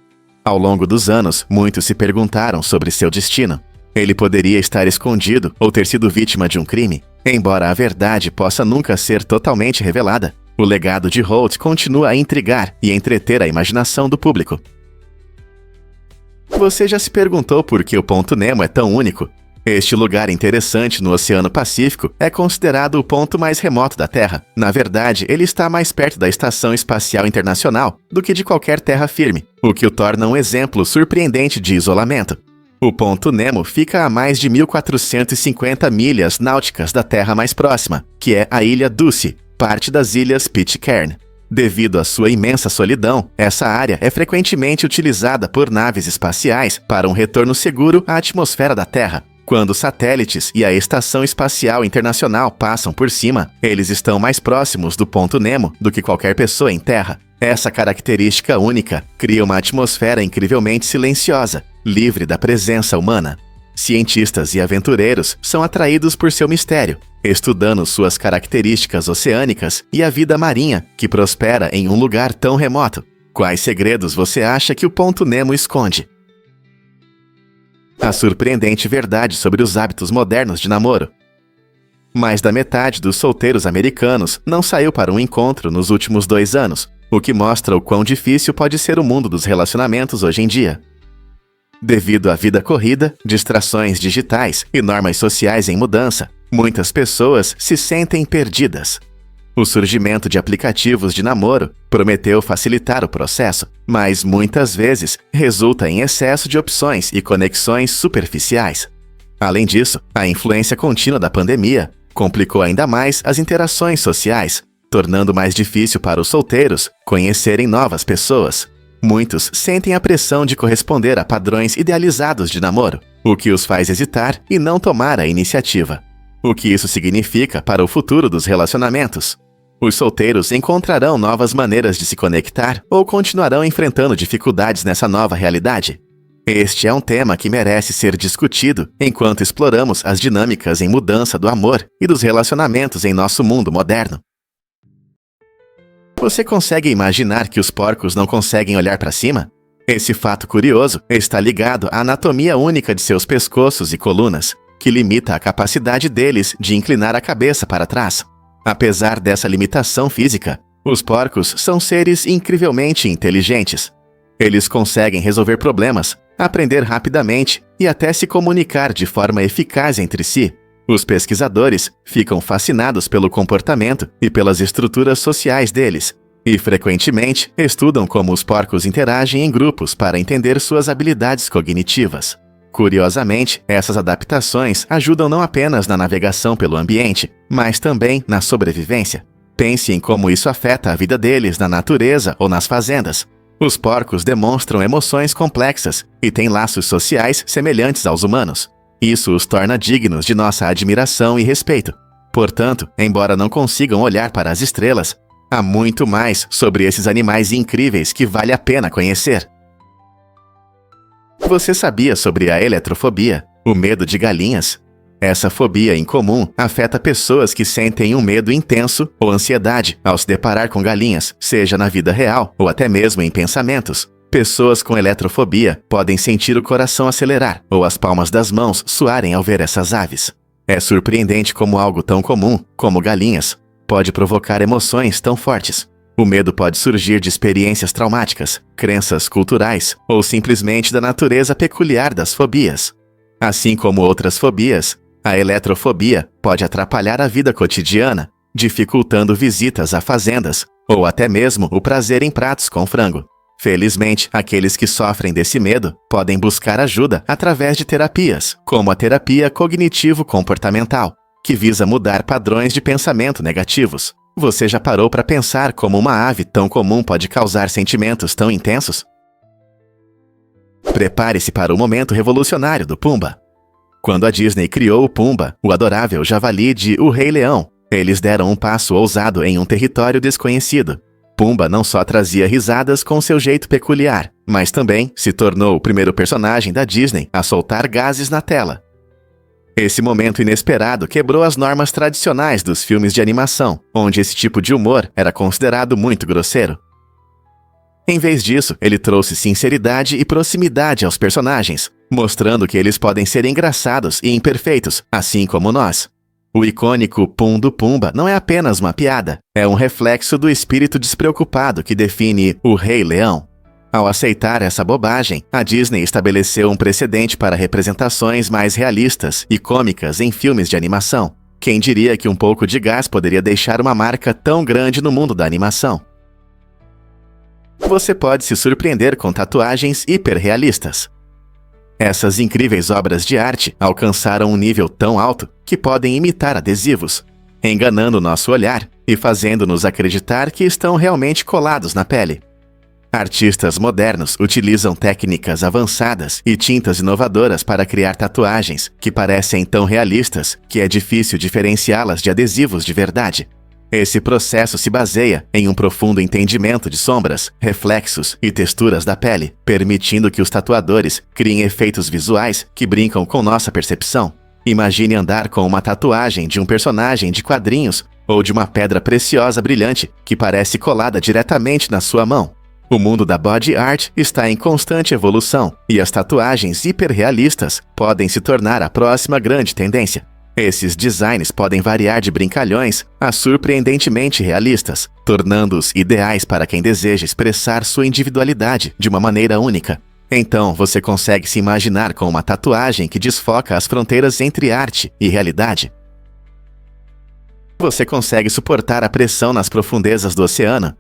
Ao longo dos anos, muitos se perguntaram sobre seu destino. Ele poderia estar escondido ou ter sido vítima de um crime. Embora a verdade possa nunca ser totalmente revelada, o legado de Holt continua a intrigar e entreter a imaginação do público. Você já se perguntou por que o Ponto Nemo é tão único? Este lugar interessante no Oceano Pacífico é considerado o ponto mais remoto da Terra. Na verdade, ele está mais perto da Estação Espacial Internacional do que de qualquer terra firme, o que o torna um exemplo surpreendente de isolamento. O Ponto Nemo fica a mais de 1.450 milhas náuticas da terra mais próxima, que é a Ilha Dulce, parte das Ilhas Pitcairn. Devido à sua imensa solidão, essa área é frequentemente utilizada por naves espaciais para um retorno seguro à atmosfera da Terra. Quando os satélites e a Estação Espacial Internacional passam por cima, eles estão mais próximos do Ponto Nemo do que qualquer pessoa em Terra. Essa característica única cria uma atmosfera incrivelmente silenciosa, livre da presença humana. Cientistas e aventureiros são atraídos por seu mistério, estudando suas características oceânicas e a vida marinha que prospera em um lugar tão remoto. Quais segredos você acha que o Ponto Nemo esconde? A surpreendente verdade sobre os hábitos modernos de namoro. Mais da metade dos solteiros americanos não saiu para um encontro nos últimos 2 anos, o que mostra o quão difícil pode ser o mundo dos relacionamentos hoje em dia. Devido à vida corrida, distrações digitais e normas sociais em mudança, muitas pessoas se sentem perdidas. O surgimento de aplicativos de namoro prometeu facilitar o processo, mas muitas vezes resulta em excesso de opções e conexões superficiais. Além disso, a influência contínua da pandemia complicou ainda mais as interações sociais, tornando mais difícil para os solteiros conhecerem novas pessoas. Muitos sentem a pressão de corresponder a padrões idealizados de namoro, o que os faz hesitar e não tomar a iniciativa. O que isso significa para o futuro dos relacionamentos? Os solteiros encontrarão novas maneiras de se conectar ou continuarão enfrentando dificuldades nessa nova realidade? Este é um tema que merece ser discutido enquanto exploramos as dinâmicas em mudança do amor e dos relacionamentos em nosso mundo moderno. Você consegue imaginar que os porcos não conseguem olhar para cima? Esse fato curioso está ligado à anatomia única de seus pescoços e colunas, que limita a capacidade deles de inclinar a cabeça para trás. Apesar dessa limitação física, os porcos são seres incrivelmente inteligentes. Eles conseguem resolver problemas, aprender rapidamente e até se comunicar de forma eficaz entre si. Os pesquisadores ficam fascinados pelo comportamento e pelas estruturas sociais deles, e frequentemente estudam como os porcos interagem em grupos para entender suas habilidades cognitivas. Curiosamente, essas adaptações ajudam não apenas na navegação pelo ambiente, mas também na sobrevivência. Pense em como isso afeta a vida deles na natureza ou nas fazendas. Os porcos demonstram emoções complexas e têm laços sociais semelhantes aos humanos. Isso os torna dignos de nossa admiração e respeito. Portanto, embora não consigam olhar para as estrelas, há muito mais sobre esses animais incríveis que vale a pena conhecer. Você sabia sobre a eletrofobia, o medo de galinhas? Essa fobia incomum afeta pessoas que sentem um medo intenso ou ansiedade ao se deparar com galinhas, seja na vida real ou até mesmo em pensamentos. Pessoas com eletrofobia podem sentir o coração acelerar ou as palmas das mãos suarem ao ver essas aves. É surpreendente como algo tão comum, como galinhas, pode provocar emoções tão fortes. O medo pode surgir de experiências traumáticas, crenças culturais ou simplesmente da natureza peculiar das fobias. Assim como outras fobias, a eletrofobia pode atrapalhar a vida cotidiana, dificultando visitas a fazendas ou até mesmo o prazer em pratos com frango. Felizmente, aqueles que sofrem desse medo podem buscar ajuda através de terapias, como a terapia cognitivo-comportamental, que visa mudar padrões de pensamento negativos. Você já parou para pensar como uma ave tão comum pode causar sentimentos tão intensos? Prepare-se para o momento revolucionário do Pumba. Quando a Disney criou o Pumba, o adorável javali de O Rei Leão, eles deram um passo ousado em um território desconhecido. Pumba não só trazia risadas com seu jeito peculiar, mas também se tornou o primeiro personagem da Disney a soltar gases na tela. Esse momento inesperado quebrou as normas tradicionais dos filmes de animação, onde esse tipo de humor era considerado muito grosseiro. Em vez disso, ele trouxe sinceridade e proximidade aos personagens, mostrando que eles podem ser engraçados e imperfeitos, assim como nós. O icônico Pum do Pumba não é apenas uma piada, é um reflexo do espírito despreocupado que define o Rei Leão. Ao aceitar essa bobagem, a Disney estabeleceu um precedente para representações mais realistas e cômicas em filmes de animação. Quem diria que um pouco de gás poderia deixar uma marca tão grande no mundo da animação? Você pode se surpreender com tatuagens hiperrealistas. Essas incríveis obras de arte alcançaram um nível tão alto que podem imitar adesivos, enganando nosso olhar e fazendo-nos acreditar que estão realmente colados na pele. Artistas modernos utilizam técnicas avançadas e tintas inovadoras para criar tatuagens que parecem tão realistas que é difícil diferenciá-las de adesivos de verdade. Esse processo se baseia em um profundo entendimento de sombras, reflexos e texturas da pele, permitindo que os tatuadores criem efeitos visuais que brincam com nossa percepção. Imagine andar com uma tatuagem de um personagem de quadrinhos ou de uma pedra preciosa brilhante que parece colada diretamente na sua mão. O mundo da body art está em constante evolução e as tatuagens hiperrealistas podem se tornar a próxima grande tendência. Esses designs podem variar de brincalhões a surpreendentemente realistas, tornando-os ideais para quem deseja expressar sua individualidade de uma maneira única. Então, você consegue se imaginar com uma tatuagem que desfoca as fronteiras entre arte e realidade. Você consegue suportar a pressão nas profundezas do oceano?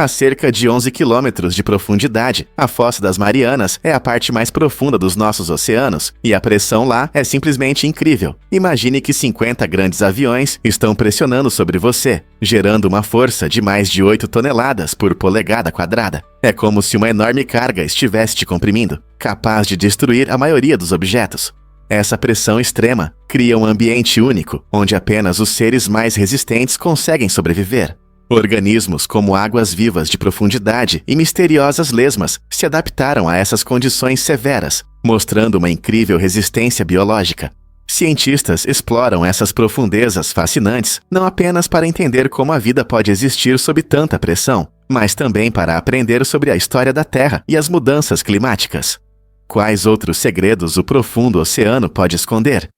A cerca de 11 quilômetros de profundidade, a Fossa das Marianas é a parte mais profunda dos nossos oceanos, e a pressão lá é simplesmente incrível. Imagine que 50 grandes aviões estão pressionando sobre você, gerando uma força de mais de 8 toneladas por polegada quadrada. É como se uma enorme carga estivesse te comprimindo, capaz de destruir a maioria dos objetos. Essa pressão extrema cria um ambiente único, onde apenas os seres mais resistentes conseguem sobreviver. Organismos como águas-vivas de profundidade e misteriosas lesmas se adaptaram a essas condições severas, mostrando uma incrível resistência biológica. Cientistas exploram essas profundezas fascinantes não apenas para entender como a vida pode existir sob tanta pressão, mas também para aprender sobre a história da Terra e as mudanças climáticas. Quais outros segredos o profundo oceano pode esconder?